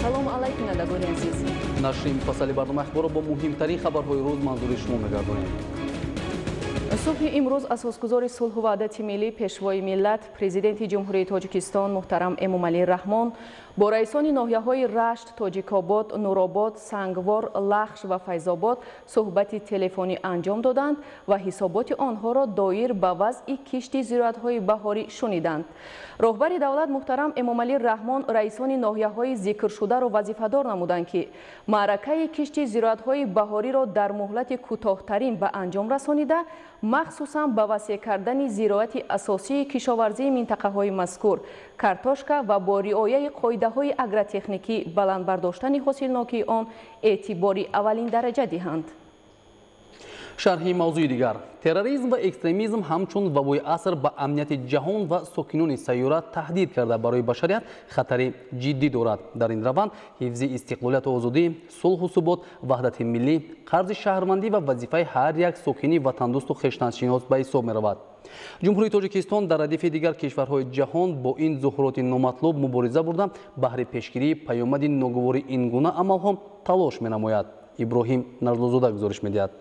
салом алайкум надагони азиз. нашри муфассали барномаи ахборро бо муҳимтарин хабарҳои рӯз манзури шумо мегардонем. субҳи имрӯз асосгузори сулҳу ваҳдати миллӣ, пешвои миллат, президенти ҷумҳурии Тоҷикистон муҳтарам Эмомалӣ Раҳмон бо раисони ноҳияҳои Рашт, Тоҷикобод, Нуробод, Сангвор, Лахш ва Файзобод суҳбати телефонӣ анҷом доданд ва ҳисоботи онҳоро доир ба вазъи кишти зироатҳои баҳорӣ шуниданд. роҳбари давлат муҳтарам Эмомалӣ Раҳмон раисони ноҳияҳои зикршударо вазифадор намуданд ки маъракаи кишти зироатҳои баҳориро дар муҳлати кӯтоҳтарин ба анҷом расонида, махсусан ба васеъ кардани зироати асосии кишоварзии минтақаҳои мазкур, картошка ва бо риояи қоидаҳои агротехникӣ баландбардоштани ҳосилнокии он эътибори аввалиндараҷа диҳанд. шарҳи мавзӯи дигар. терроризм ва экстремизм ҳамчун вабои аср ба амнияти ҷаҳон ва сокинони сайёра таҳдид карда барои башарият хатари ҷиддӣ дорад. дар ин раванд ҳифзи истиқлолияту озодӣ, сулҳу субот, ваҳдати миллӣ, қарзи шаҳрвандӣ ва вазифаи ҳар як сокини ватандӯсту хештаншинос ба ҳисоб меравад. ҷумҳурии Тоҷикистон дар радифи дигар кишварҳои ҷаҳон бо ин зуҳуроти номатлуб мубориза бурда баҳри пешгирии паёмади ногувори ин гуна амалҳо талош менамояд. иброҳим Назлузода гузориш медиҳад.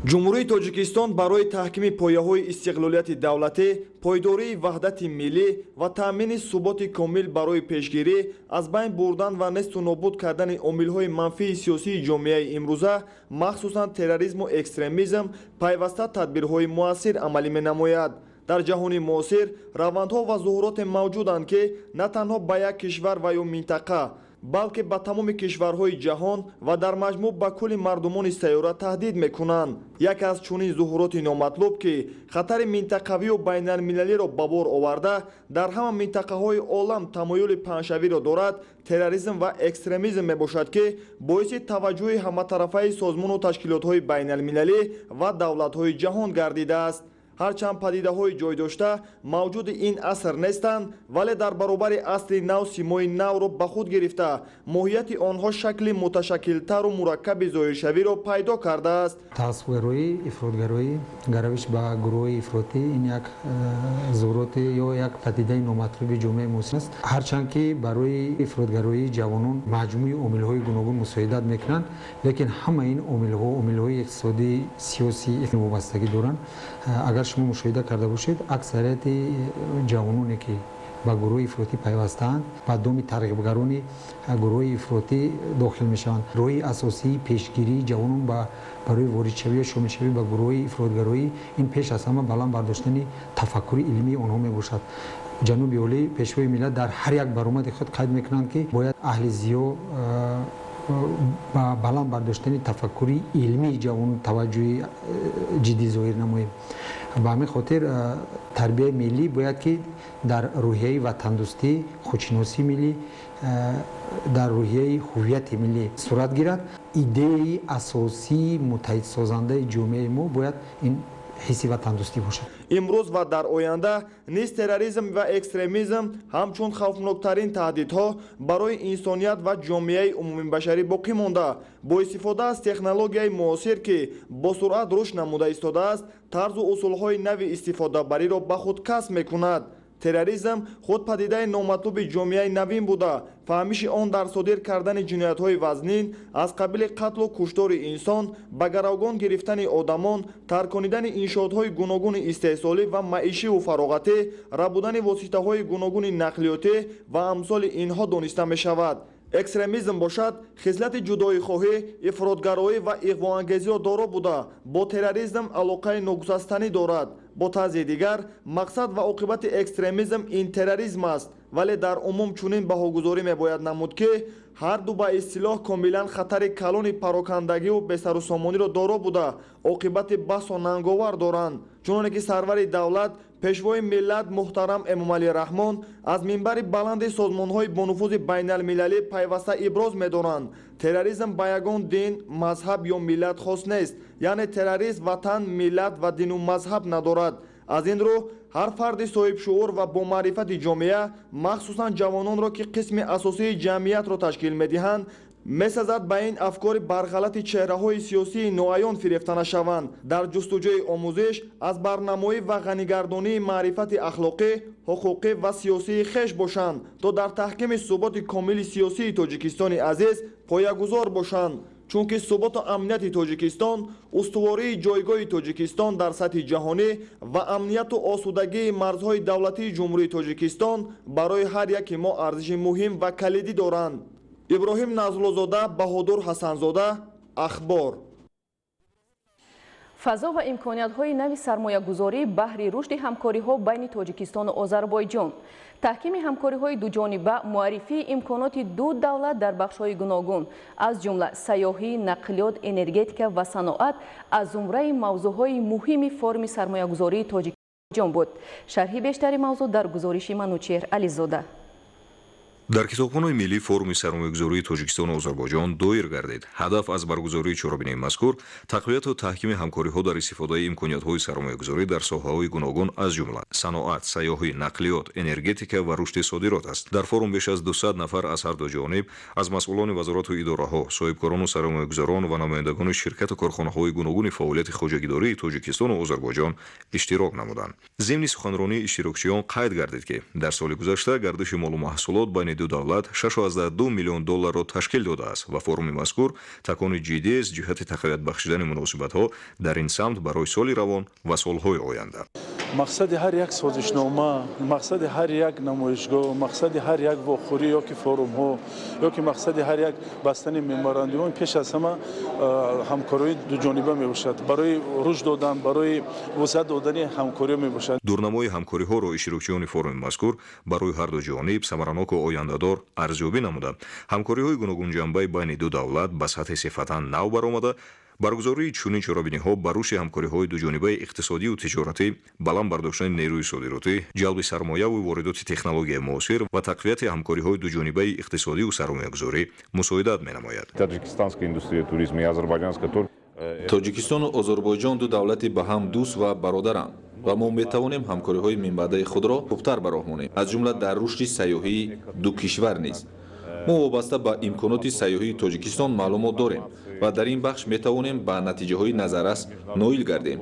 ҷумҳурии Тоҷикистон барои таҳкими пояҳои истиқлолияти давлатӣ, пойдории ваҳдати миллӣ ва таъмини суботи комил барои пешгирӣ аз байн бурдан ва несту нобуд кардани омилҳои манфии сиёсии ҷомеаи имрӯза, махсусан терроризму экстремизм, пайваста тадбирҳои муассир амалӣ менамояд. дар ҷаҳони муосир равандҳо ва зуҳуроте мавҷуданд ки на танҳо ба як кишвар ва ё минтақа, балки ба тамоми кишварҳои ҷаҳон ва дар маҷмӯъ ба кулли мардумони сайёра таҳдид мекунанд. яке аз чунин зуҳуроти номатлуб ки хатари минтақавию байналмилалиро ба бор оварда дар ҳама минтақаҳои олам тамоюли паҳншавиро дорад, терроризм ва экстремизм мебошад ки боиси таваҷҷӯҳи ҳаматарафаи созмону ташкилотҳои байналмилалӣ ва давлатҳои ҷаҳон гардидааст. ҳарчанд падидаҳои ҷойдошта мавҷуди ин аср нестанд, вале дар баробари асли нав симои навро ба худ гирифта, моҳияти онҳо шакли муташаккилтару мураккаби зоҳиршавиро пайдо кардааст. таъссубгароӣ, ифротгароӣ, гаравиш ба гурӯҳи ифротӣ ин як зуҳуроти ё як падидаи номатлуби ҷомеаи муосир аст. ҳарчанд ки барои ифротгароии ҷавонон маҷмӯи омилҳои гуногун мусоидат мекунанд, лекин ҳама ин омилҳои иқтисодӣ, сиёсӣ вобастагӣ доранд. агар шумо мушоҳида карда бошед, аксарияти ҷавононе ки ба гурӯҳи ифротӣ пайвастаанд, ба доми тарғибгарони гурӯҳи ифротӣ дохил мешаванд. роҳи асосии пешгирии ҷавонон барои воридшавӣ ё шомилшавӣ ба гурӯҳи ифротгароӣ ин пеш аз ҳама баланд бардоштани тафаккури илмии онҳо мебошад. ҷаноби олӣ пешвои миллат дар ҳар як баромади худ қайд мекунанд ки бояд аҳли зиё ба баланд бардоштани тафаккури илмии ҷавон таваҷҷӯҳи ҷиддӣ зоҳир намоем. ба ҳамин хотир тарбияи миллӣ бояд ки дар рӯҳияи ватандӯстӣ, худшиносии миллӣ, дар рӯҳияи ҳуввияти миллӣ сурат гирад. идеяи асосии муттаҳидсозандаи ҷомеаи мо бояд ин ҳисси ватандӯстӣ бошад. имрӯз ва дар оянда низ терроризм ва экстремизм ҳамчун хавфноктарин таҳдидҳо барои инсоният ва ҷомеаи умумибашарӣ боқӣ монда, бо истифода аз технологияи муосир ки бо суръат рушд намуда истодааст, тарзу усулҳои нави истифодабариро ба худ касб мекунад. терроризм худ падидаи номатлуби ҷомеаи навин буда, фаҳмиши он дар содир кардани ҷиноятҳои вазнин аз қабили қатлу куштори инсон, ба гаравгон гирифтани одамон, тарконидани иншоотҳои гуногуни истеҳсолӣ ва маишиву фароғатӣ, рабудани воситаҳои гуногуни нақлиётӣ ва амсоли инҳо дониста мешавад. экстремизм бошад хислати ҷудоихоҳӣ, ифротгароӣ ва иғвоангезиро доро буда, бо терроризм алоқаи ногузастанӣ дорад. бо тавзеҳи дигар, мақсад ва оқибати экстремизм ин терроризм аст, вале дар умум чунин баҳогузорӣ мебояд намуд ки ҳар ду ба истилоҳ комилан хатари калони парокандагиву бесарусомониро доро буда, оқибати басо нанговар доранд. чуноне ки сарвари давлат, пешвои миллат муҳтарам Эмомалӣ Раҳмон аз минбари баланди созмонҳои бонуфузи байналмилалӣ пайваста иброз медоранд. терроризм ба ягон дин, мазҳаб ё миллат хос нест, яъне террорист ватан, миллат ва дину мазҳаб надорад. аз ин рӯ ҳар фарди соҳибшуъур ва бо маърифати ҷомеа, махсусан ҷавононро ки қисми асосии ҷамъиятро ташкил медиҳанд, месазад ба ин афкори барғалати чеҳраҳои сиёсии ноаён фирефта нашаванд, дар ҷустуҷӯи омӯзиш аз барнамоӣ ва ғанигардонии маърифати ахлоқӣ, ҳуқуқӣ ва сиёсии хеш бошанд, то дар таҳкими суботи комили сиёсии Тоҷикистони азиз поягузор бошанд. чунки суботу амнияти Тоҷикистон, устувории ҷойгоҳи Тоҷикистон дар сатҳи ҷаҳонӣ ва амнияту осудагии марзҳои давлатии ҷумҳурии Тоҷикистон барои ҳар яки мо арзиши муҳим ва калидӣ доранд. иброҳим Назлузода, Баҳодур Ҳасанзода, Ахбор. фазо ва имкониятҳои нави сармоягузорӣ баҳри рушди ҳамкориҳо байни Тоҷикистону Озарбойҷон, таҳкими ҳамкориҳои дуҷониба, муаррифии имконоти ду давлат дар бахшҳои гуногун, аз ҷумла сайёҳӣ, нақлиёт, энергетика ва саноат аз зумраи мавзӯъҳои муҳими форуми сармоягузории Тоҷикистон буд. шарҳи бештари мавзӯъ дар гузориши Манучер Ализода. дар китобхонаи миллии форуми сармоягузории Тоҷикистону Озарбойҷон доир гардид. ҳадаф аз баргузории чорабинии мазкур тақвияту таҳкими ҳамкориҳо дар истифодаи имкониятҳои сармоягузорӣ дар соҳаҳои гуногун аз ҷумла саноат, сайёҳӣ, нақлиёт, энергетика ва рушди содирот аст. дар форум беш аз 200 нафар аз ҳар ду ҷониб аз масъулони вазорату идораҳо, соҳибкорону сармоягузорон ва намояндагони ширкату корхонаҳои гуногуни фаъолияти хоҷагидории Тоҷикистону Озарбойҷон иштирок намуданд. зимни суханронии иштирокчиён қайд гардид ки дар соли гузашта гардиши молу маҳсулот байни ду давлат $6.2 миллион ташкил додааст ва форуми мазкур такони ҷиддиест ҷиҳати тақвият бахшидани муносибатҳо дар ин самт барои соли равон ва солҳои оянда. мақсади ҳар як созишнома, мақсади ҳар як намоишгоҳ, мақсади ҳар як вохӯрӣ ё ки форумҳо ё ки мақсади ҳар як бастани меморандумон пеш аз ҳама ҳамкории дуҷониба мебошад, барои рушд додан, барои вусъат додани ҳамкориҳо мебошад. дурнамои ҳамкориҳоро иштирокчиёни форуми мазкур барои ҳар ду ҷониб самараноку ояндадор арзёбӣ намуда, ҳамкориҳои гуногунҷанбаи байни ду давлат ба сатҳи сифатан нав баромада, баргузории чунин чорабиниҳо ба рушди ҳамкориҳои дуҷонибаи иқтисодию тиҷоратӣ, баланд бардоштани нерӯи содиротӣ, ҷалби сармояву воридоти технологияи муосир ва тақвияти ҳамкориҳои дуҷонибаи иқтисодию сармоягузорӣ мусоидат менамояд. Таҷикистонская индустрия туризма и азербайҷанская тур Тоҷикистону Озарбойҷон ду давлати ба ҳам дӯст ва бародаранд ва мо метавонем ҳамкориҳои минбаъдаи худро хубтар бароҳмонем, аз ҷумла дар рушди сайёҳии ду кишвар низ. мо вобаста ба имконоти сайёҳии Тоҷикистон маълумот дорем ва дар ин бахш метавонем ба натиҷаҳои назаррас ноил гардем.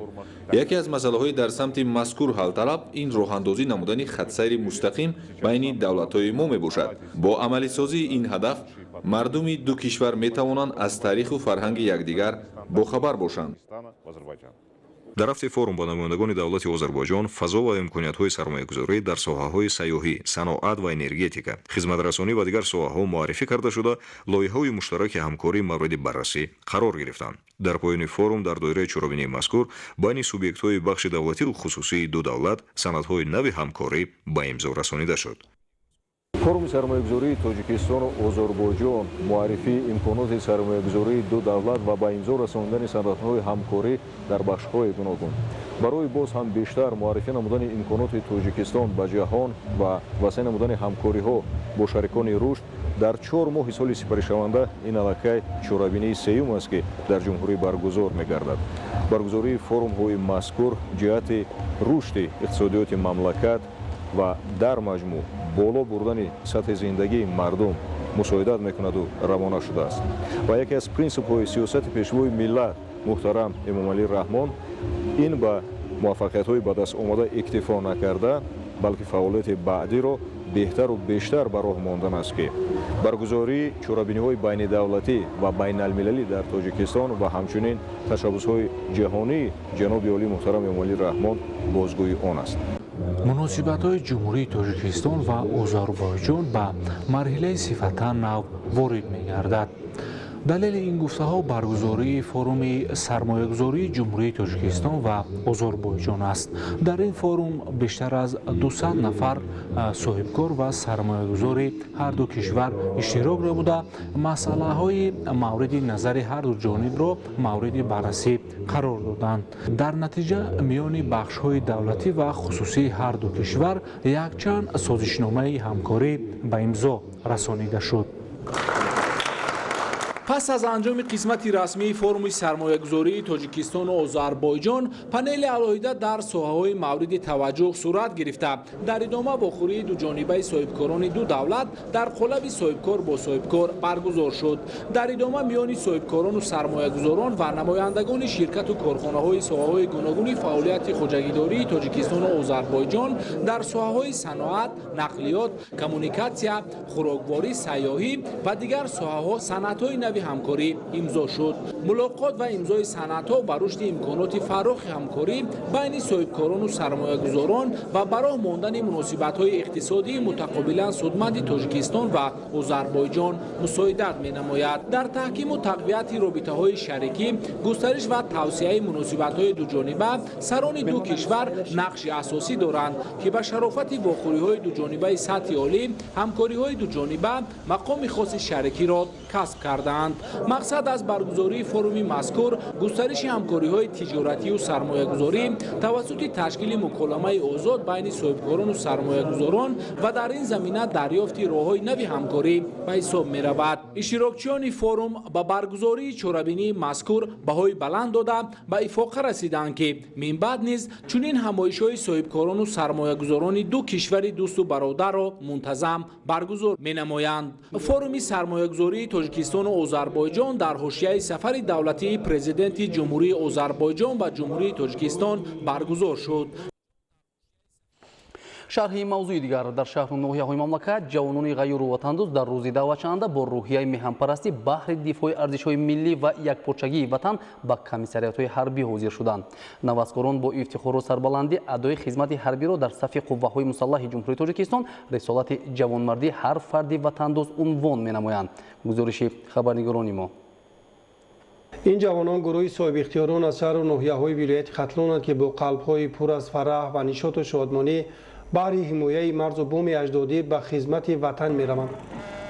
яке аз масъалаҳои дар самти мазкур ҳалталаб ин роҳандозӣ намудани хатсайри мустақим байни давлатҳои мо мебошад. бо амалисозии ин ҳадаф мардуми ду кишвар метавонанд аз таъриху фарҳанги якдигар бохабар бошанд. дар ҳафти форум ба намояндагони давлати Озарбойҷон фазо ва имкониятҳои сармоягузорӣ дар соҳаҳои сайёҳӣ, саноат ва энергетика, хизматрасонӣ ва дигар соҳаҳо муаррифӣ карда шуда, лоиҳаҳои муштараки ҳамкорӣ мавриди баррасӣ қарор гирифтанд. дар поёни форум дар доираи чорабинии мазкур байни субъектҳои бахши давлатию хусусии ду давлат санадҳои нави ҳамкорӣ ба имзо расонида шуд. форуми сармоягузории Тоҷикистону Озарбойҷон муаррифии имконоти сармоягузории ду давлат ва ба имзо расондани санадҳои ҳамкорӣ дар бахшҳои гуногун барои боз ҳам бештар муаррифӣ намудани имконоти Тоҷикистон ба ҷаҳон ва васеъ намудани ҳамкориҳо бо шарикони рушд дар 4 моҳи соли сипаришаванда ин аллакай чорабинии сеюм аст ки дар ҷумҳурӣ баргузор мегардад. баргузории форумҳои мазкур ҷиҳати рушди иқтисодиёти мамлакат ва дар маҷмӯъ боло бурдани сатҳи зиндагии мардум мусоидат мекунаду равона шудааст ва яке аз принсипҳои сиёсати пешвои миллат муҳтарам Эмомалӣ Раҳмон ин ба муваффақиятҳои ба даст омада иктифо накарда, балки фаъолияти баъдиро беҳтару бештар ба роҳ мондан аст ки баргузории чорабиниҳои байнидавлатӣ ва байналмилалӣ дар Тоҷикистон ва ҳамчунин ташаббусҳои ҷаҳонии ҷаноби олии муҳтарам Эмомалӣ Раҳмон бозгӯи он аст. муносибатҳои ҷумҳурии Тоҷикистон ва Озарбойҷон ба марҳилаи сифатан нав ворид мегардад. далели ин гуфтаҳо баргузории форуми сармоягузории ҷумҳурии Тоҷикистон ва Озарбойҷон аст. дар ин форум бештар аз 200 нафар соҳибкор ва сармоягузори ҳар ду кишвар иштирок намуда масъалаҳои мавриди назари ҳар ду ҷонибро мавриди баррасӣ қарор доданд. дар натиҷа миёни бахшҳои давлатӣ ва хусусии ҳар ду кишвар якчанд созишномаи ҳамкорӣ ба имзо расонида шуд. پس از انجام قسمت رسمی فروم سرمایه‌گذاری تاجیکستان و آذربایجان، پنل علیحده در ساحه‌های مورد توجه صورت گرفته. در ادامه واخوری دو جانبه صاحبکاران دو دولت در قالب صاحبکار با صاحبکار برگزار شد. در ادامه میان صاحبکاران و سرمایه‌گذاران و نمایندگان شرکت و کارخانه‌های ساحه‌های گوناگون فعالیت خوجگیداری تاجیکستان و آذربایجان در ساحه‌های صنعت، نقلیات، کمونیکاسیا، خوراکواری، سیاحی و دیگر ساحه‌ها صنعت‌های نوی همکاری امضا شد. ملاقات و امضای صنعت‌ها بر رشد امکانات فراخ همکاری بین صاحبکاران و سرمایه‌گذاران و برای ماندن مناسبت‌های اقتصادی متقابلا سودمند تاجیکستان و آذربایجان مساعدت می‌نماید. در تحکیم و تقویت رابطه‌های شریکی، گسترش و توسعه مناسبت‌های دو جانبه، سران دو کشور نقش اساسی دارند که به شرافت واخوری‌های دو جانبه سطح عالی، همکاری‌های دو جانبه مقام خاص شریکی را کسب کردند. مقصد از برگزاری فروم مذکور گسترش همکاری‌های تجارتی و سرمایه‌گذاری توسط تشکیل مکالمه آزاد بین صاحبکاران و سرمایه‌گذاران و در این زمینه دریافت راه‌های نوی همکاری به حساب می‌رود. اشتراکچیان فروم با برگزاری چاره‌بینی مذکور بهای بلند داده به افاقه رسیدند که من بعد نیز چنین همایش‌های صاحبکاران و سرمایه‌گذاران دو کشور دوست و برادر را منتظم برگزار می‌نمایند. فروم سرمایه‌گذاری تاجیکستان و آذربایجان در حاشیه سفر دولتی پرزیدنت جمهوری آذربایجان و جمهوری تاجیکستان برگزار شد. شرح موضوع دیگر در شهر و ناحیه‌های مملکت جوانان غیروطندوز در روز دعوتشنده با روحیه میهن‌پرستی بهر دفاع ارزش‌های ملی و یکپارچگی وطن به کمیساریات‌های حربی حاضر شدند. نوازکاران با افتخار و سربلندی ادای خدمت حربی را در صف قوه‌های مسلح جمهوری تاجیکستان رسالت جوانمردی هر فرد وطندوز عنوان می‌نمایند. گزارش خبرنگاران ما. این جوانان گروهی صاحب اختیاران از شهر و ناحیه‌های ولایت ختلانند که با قلب‌های پر از فرح و نشاط و شادمانی برای حمایت مرز و بوم اجدادی به خدمت وطن می‌روند.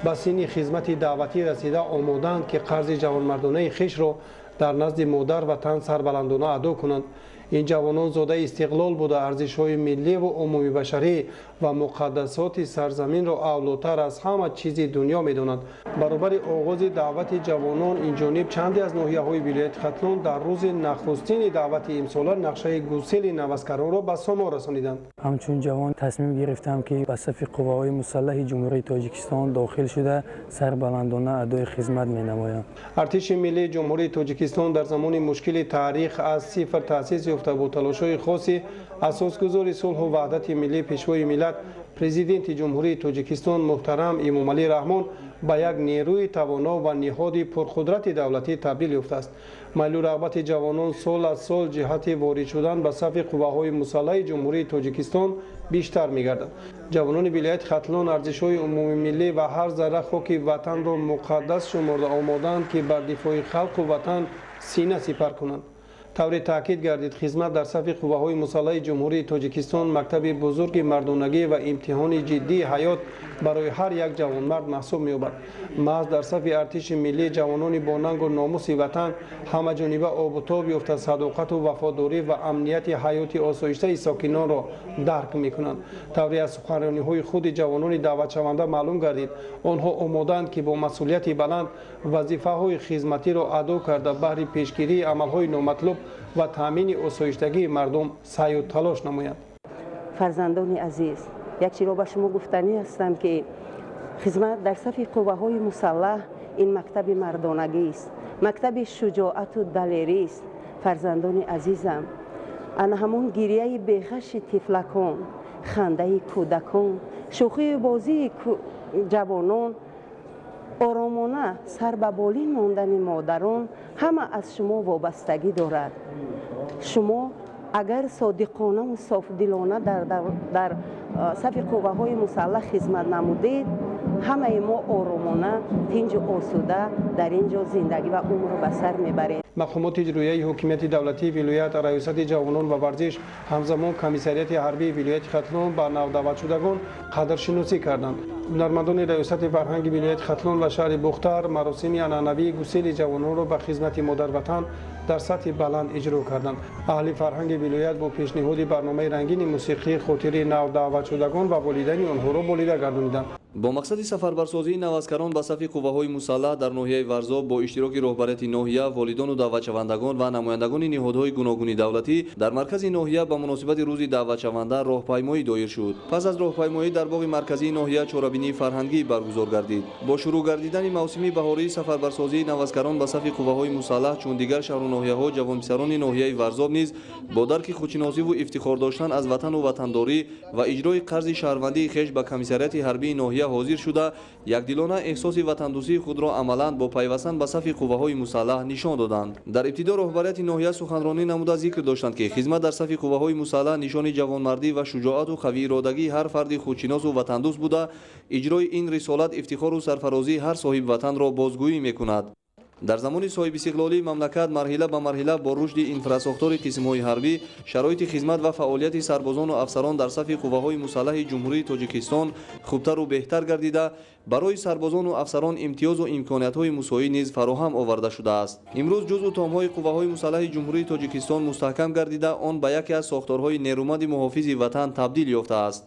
به سن خدمت دعوتی رسیده آماده‌اند که قرض جوانمردانه خویش را در نزد مادر وطن سربلندانه ادا کنند. این جوانان زاده استقلال بوده ارزش‌های ملی و عمومی بشری و مقدسات سرزمین را اولاتر از همه چیز دنیا می‌دانند. برابر آغاز دعوت جوانان این جانب چندی از ناحیه‌های ولایت ختلان در روز نخستین دعوت امسال نقشه گسیل نوازکاران را به سامان رسانیدند. همچون جوان تصمیم گرفتم که به صف قوه‌های مسلح جمهوری تاجیکستان داخل شده سربلندانه ادای خدمت می‌نمایم. ارتش ملی جمهوری تاجیکستان در زمان مشکل تاریخ از صفر تأسیس یافته با تلاش‌های خاصی اساسگزار صلح و وحدت ملی پیشوای ملت پرزیدنت جمهوری تاجیکستان محترم امامعلی رحمان به یک نیروی توانا و نهاد پرقدرت دولتی تبدیل یافته است. میل و رغبت جوانان سال از سال جهت وارد شدن به صف قوه‌های مسلح جمهوری تاجیکستان بیشتر می‌گردد. جوانان ولایت ختلان ارزش‌های عمومی ملی و هر ذره خاک وطن را مقدس شمرده آماده‌اند که بر دفاع خلق و وطن سینه سپر کنند. طور تاکید گردید خدمت در صف قوه‌های مسلح جمهوری تاجیکستان مکتب بزرگ مردانگی و امتحان جدی حیات برای هر یک جوانمرد محسوب می‌یابد. محض در صف ارتش ملی جوانان با ننگ و ناموس وطن همه جانبه آب و تاب یافته صداقت و وفاداری و امنیت حیات آسایشته ساکنان را درک می‌کنند. طوری از سخنرانی‌های خود جوانان دعوت شونده معلوم گردید آنها آماده‌اند که با مسئولیت بلند وظیفه‌های خدمتی را ادا کرده بهر پیشگیری عمل‌های نامطلوب و تامین آسایشتگی مردم سعی و تلاش نمایند. فرزندان عزیز، یک چیز را به شما گفتنی هستم که خدمت در صف قوه‌های مسلح این مکتب مردانگی است، مکتب شجاعت و دلیری است. فرزندان عزیزم، آن همون گریه بیخش طفلکان، خنده کودکان، شوخی بازی جوانان، آرامانه سر به بالین ماندن مادران همه از شما وابستگی دارد. شما اگر صادقانه و صاف دلانه در صف قوه‌های مسلح خدمت نمودید، همه ما آرامانه تنج و آسوده در اینجا زندگی و عمر رو به سر میبریم. مقامات اجرایی حکومت دولتی ولایت ریاست جوانان و ورزش همزمان کمیساریات حربی ولایت ختلان با نودعوت شدگان قدرشناسی کردند. هنرمندان ریاست فرهنگ ولایت ختلان و شهر بختر مراسم عنعنوی گسیل جوانان را به خدمت مادر وطن در سطح بلند اجرا کردند. اهل فرهنگ ولایت با پیشنهاد برنامه رنگین موسیقی خاطره نودعوت شدگان و والدین آنها را بالیده گردانیدند. бо мақсади сафарбарсозии навазкарон ба сафи қувваҳои мусаллаҳ дар ноҳияи варзо бо иштироки роҳбарияти ноҳия, волидону даъватшавандагон ва намояндагони неҳодҳои гуногуни давлатӣ дар маркази ноҳия ба муносибати рӯзи даъватшаванда роҳпаймоӣ доир шуд. Пас аз роҳпаймоӣ дар боғи марказии ноҳия чорабинии фарҳангӣ баргузор гардид. Бо шурӯъ гардидани мавсими баҳории сафарбарсозии навазкарон ба сафи қувваҳои мусаллаҳ чун дигар шаҳру ноҳияҳо ҷавонписарони ноҳияи варзо низ бо дарки худшиносиву ифтихор доштан аз ватану ватандорӣ ва иҷрои қарзи шаҳрвандии хеш ба комиссарияти ҳарбии ноҳия ҳозир шуда якдилона эҳсоси ватандӯстии худро амалан бо пайвастан ба сафи қувваҳои мусаллаҳ нишон доданд. Дар ибтидо роҳбарияти ноҳия суханронӣ намуда зикр доштанд ки хизмат дар сафи қувваҳои мусаллаҳ нишони ҷавонмардӣ ва шуҷоату қавииродагии ҳар фарди худшиносу ватандӯст буда иҷрои ин рисолат ифтихору сарфарозии ҳар соҳибватанро бозгӯӣ мекунад. дар замони соҳибистиқлолии мамлакат марҳила ба марҳила бо рушди инфраструктури қисмҳои ҳарбӣ шароити хизмат ва фаъолияти сарбозону афсарон дар сафи қувваҳои мусаллаҳи ҷумҳурии тоҷикистон хубтару беҳтар гардида барои сарбозону афсарон имтиёзу имкониятҳои мусоӣ низ фароҳам оварда шудааст. имрӯз ҷузъу томҳои қувваҳои мусаллаҳи ҷумҳурии тоҷикистон мустаҳкам гардида он ба яке аз сохторҳои нерӯманди муҳофизи ватан табдил ёфтааст.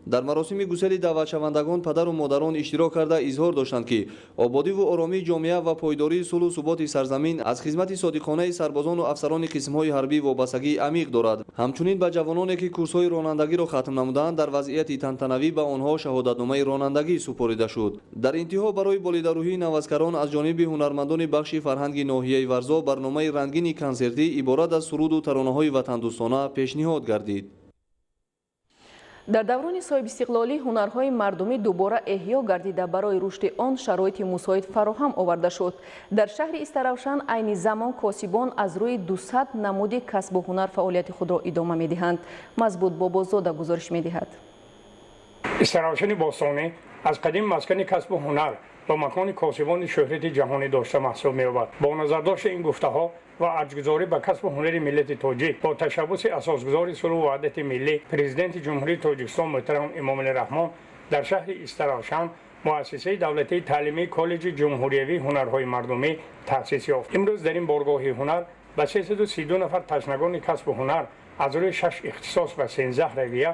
дар маросими гусели даъватшавандагон падару модарон иштирок карда изҳор доштанд ки ободиву оромии ҷомеа ва пойдории сулҳу суботи сарзамин аз хизмати содиқонаи сарбозону афсарони қисмҳои ҳарбӣ вобастагии амиқ дорад. ҳамчунин ба ҷавононе ки курсҳои ронандагиро хатм намуданд дар вазъияти тантанавӣ ба онҳо шаҳодатномаи ронандагӣ супорида шуд. дар интиҳо барои болидарӯҳии навазкарон аз ҷониби ҳунармандони бахши фарҳанги ноҳияи варзо барномаи рангини консертӣ иборат аз суруду таронаҳои ватандӯстона пешниҳод гардид. дар даврони соҳибистиқлолӣ ҳунарҳои мардумӣ дубора эҳьё гардида барои рушди он шароити мусоид фароҳам оварда шуд. дар шаҳри истаравшан айни замон косибон аз рӯи 200 намуди касбу ҳунар фаъолияти худро идома медиҳанд. мазбут бобозода гузориш медиҳад. истаравшани бостонӣ аз қадим маскани касбу ҳунар ва макони косибони шӯҳрати ҷаҳонӣ дошта маҳсуб меёбад. бо назардошти ин гуфтаҳо ва арҷгузорӣ ба касбу ҳунари миллати тоҷик бо ташаббуси асосгузори сулҳу ваҳдати миллӣ президенти ҷумҳурии тоҷикистон муҳтарам Эмомалӣ Раҳмон дар шаҳри истаравшан муассисаи давлатии таълимии коллеҷи ҷумҳуриявии ҳунарҳои мардумӣ таъсис ёфт. имрӯз дар ин боргоҳи ҳунар ба 332 нафар ташнагони касбу ҳунар аз рӯи 6 ихтисос ва 13 равия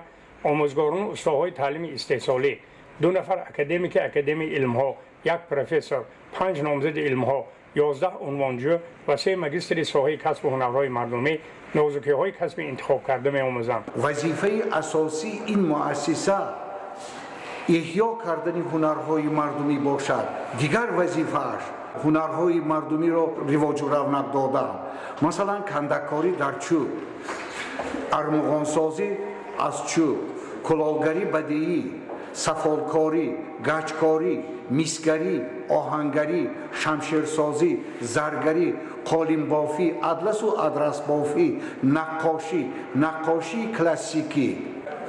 омӯзгорону устоҳои таълими истеҳсолӣ, 2 нафар академики академияи илмҳо, 1 профессор, 5 номзади илмҳо, 11 унвонҷӯ ва 3 магистри соҳаи касбу ҳунарҳои мардумӣ нозукиҳои касби интихоб карда меомӯзанд. вазифаи асосии ин муассиса эҳьё кардани ҳунарҳои мардумӣ бошад. дигар вазифааш ҳунарҳои мардумиро ривоҷу равнақ додан, масалан кандаккорӣ дар чӯб, армуғонсозӣ аз чӯб, кулолгарӣ бадеӣ, сафолкорӣ, гаҷкорӣ, мисгарӣ, оҳангарӣ, шамшерсозӣ, заргарӣ, қолинбофӣ, атласу адрасбофӣ, наққошӣ, наққошии классикӣ,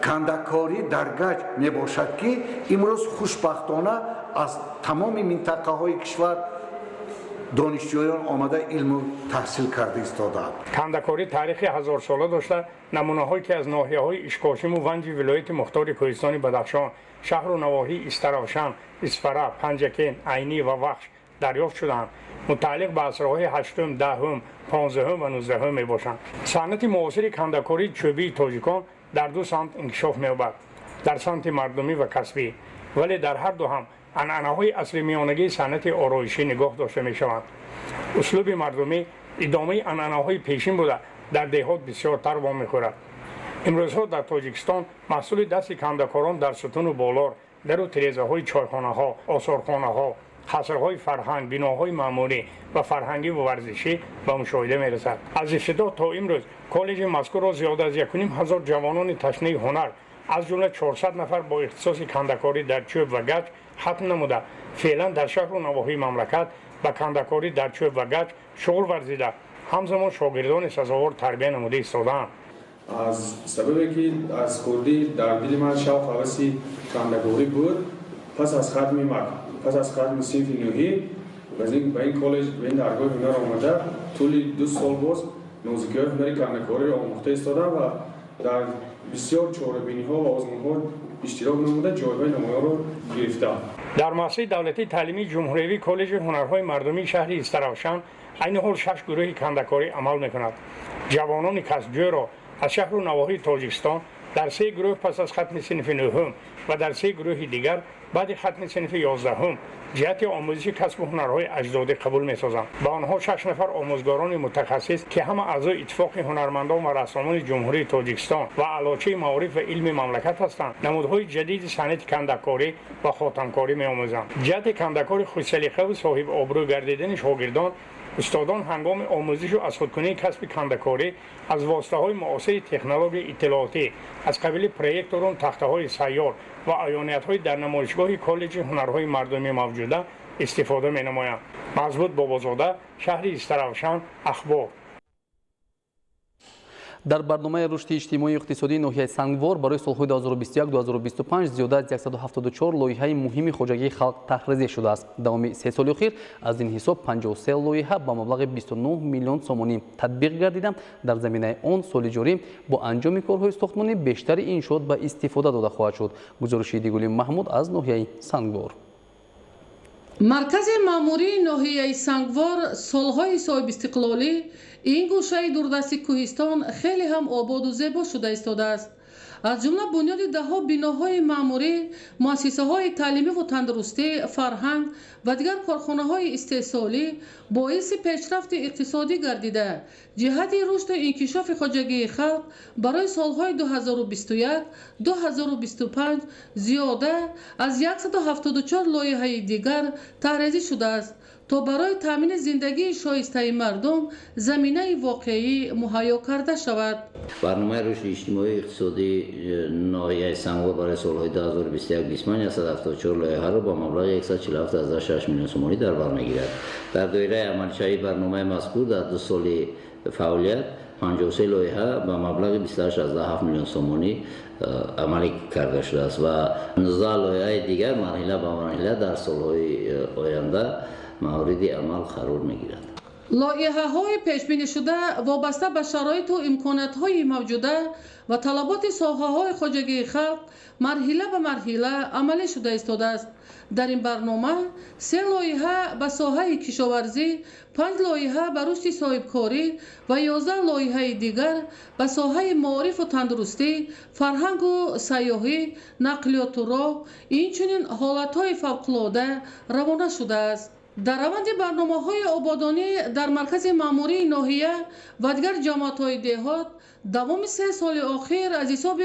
кандаккорӣ дар гаҷ мебошад ки имрӯз хушбахтона аз тамоми минтақаҳои кишвар донишҷӯён омада илму таҳсил карда истодаанд. кандакорӣ таърихи ҳазорсола дошта намунаҳое ки аз ноҳияҳои ишкошиму ванҷи вилояти мухтори кӯҳистони бадахшон, шаҳру навоҳии истаравшан, исфара, панҷакен, айнӣ ва вахш дарёфт шудаанд. мутааллиқ ба асрҳои 8, 10, 15 ва 19 мебошанд. санъати муосири кандакории чӯбии тоҷикон дар ду самт инкишоф меёбад, дар самти мардумӣ ва касбӣ, вале дар ҳар ду ҳам анъанаҳои аслимиёнагии санъати ороишӣ нигоҳ дошта мешаванд. услуби мардумӣ идомаи анъанаҳои пешин буда дар деҳот бисёртар вом мехӯрад. имрӯзҳо дар тоҷикистон маҳсули дасти кандакорон дар сутуну болор, дару тирезаҳои чойхонаҳо, осорхонаҳо, қасрҳои фарҳанг, биноҳои маъмурӣ ва фарҳангиву варзишӣ ба мушоҳида мерасад. аз ибтидо то имрӯз коллеҷи мазкурро зиёда аз 1500 ҷавонони ташнаи ҳунар аз ҷумла 400 нафар бо ихтисоси кандакорӣ дар чӯб ва гаҷ хатм намуда феълан дар шаҳру навоҳии мамлакат ба кандакорӣ дар чӯб ва гаҷ шуғул варзида ҳамзамон шогирдони сазовор тарбия намуда истодаанд. аз сабабе ки аз хурдӣ дар дили ман шавқ ҳаваси кандакорӣ буд, пас аз хатми синфи нӯҳӣ ба ин коллеҷ ба ин даргоҳи ҳунар омада тӯли 2 сол боз нозикиҳои ҳунари кандакориро омӯхта истодам ва дар бисёр чорабиниҳо ва озмунҳо иштирок намуда ҷойҳои намоёнро гирифтам. дар муассисаи давлатии таълимии ҷумҳуриявии коллеҷи ҳунарҳои мардумии шаҳри истаравшан айни ҳол 6 гурӯҳи кандакорӣ амал мекунад. ҷавонони касбҷӯро аз шаҳру навоҳии тоҷикистон дар 3 гурӯҳ пас аз хатми синфи нӯҳум ва дар 3 гурӯҳи дигар بعد ختم صنف 11 جهت آموزش کسب هنرهای اجدادی قبول می‌سازم. با آنها 6 نفر آموزگاران متخصص که همه اعضای اتفاق هنرمندان و رسامان جمهوری تاجیکستان و علاچه معارف و علم مملکت هستند، نمودهای جدید صنعت کنده‌کاری و خاتمکاری می‌آموزم. جهت کنده‌کاری خوش‌سلیقه و صاحب آبرو گردیدن شاگردان، استادان هنگام آموزش و از خودکنی کسب کنده‌کاری از واسطه‌های معاصر تکنولوژی اطلاعاتی از قبیل پروژکتورون، تخته‌های سیار و عیانیت‌های در نمایشگاه کالج هنرهای مردمی موجوده استفاده می‌نمایند. مضبوط بابازاده، شهر استرافشان، اخبار. در برنامه رشد اجتماعی و اقتصادی ناحیه سنگوار برای سالهای 2021-2025 زیاده از 174 لایحه مهم خوجگی خلق تحریزی شده است. دوام 3 سال اخیر از این حساب 53 لایحه با مبلغ 29 میلیون سومانی تطبیق گردیده. در زمینه آن سال جاری با انجام کارهای ساختمانی بیشتر انشاءات به استفاده داده خواهد شد. گزارش دیگولی محمود از ناحیه سنگوار. مرکز ماموری ناحیه سنگوار سالهای صاحب استقلالی این گوشه دوردستی کوهستان خیلی هم آباد و زیبا شده ایستاده است. از جمله بنیاد دهها بناهای ماموری، مؤسسه های تعلیمی و تندرستی، فرهنگ و دیگر کارخانه های استحصالی باعث پیشرفت اقتصادی گردیده. جهت رشد و انکشاف خواجگی خلق برای سالهای 2021-2025 زیاده از 174 لایحه دیگر تحریزی شده است تا برای تامین زندگی شایسته مردم زمینه واقعی مهیا کرده شود. برنامه رشد اجتماعی اقتصادی ناحیه سنگوار برای سالهای 2021-2025 174 لایحه را با مبلغ 147.6 میلیون سومانی در بر میگیرد. در دایره عملشایی برنامه مذکور در 2 سال فعالیت 53 لایحه با مبلغ 28.7 میلیون سومانی عملی کرده شده است و 19 لایحه دیگر مرحله به مرحله در سالهای آینده مورد عمل قرار میگیرد. لایحه های پیش بینی شده وابسته به شرایط و امکانات های موجوده و طلبات ساحه های خواجگی خلق مرحله به مرحله عملی شده ایستاده است. در این برنامه 3 لایحه به ساحه کشاورزی، 5 لایحه به رشد صاحبکاری و 11 لایحه دیگر به ساحه معارف و تندرستی، فرهنگ و سیاحی، نقلیات و راه، اینچنین حالتهای فوق‌العاده روانه شده است. در روند برنامه‌های آبادانی در مرکز ماموری ناحیه و دیگر جماعت‌های دهات دوام 3 سال اخیر از حساب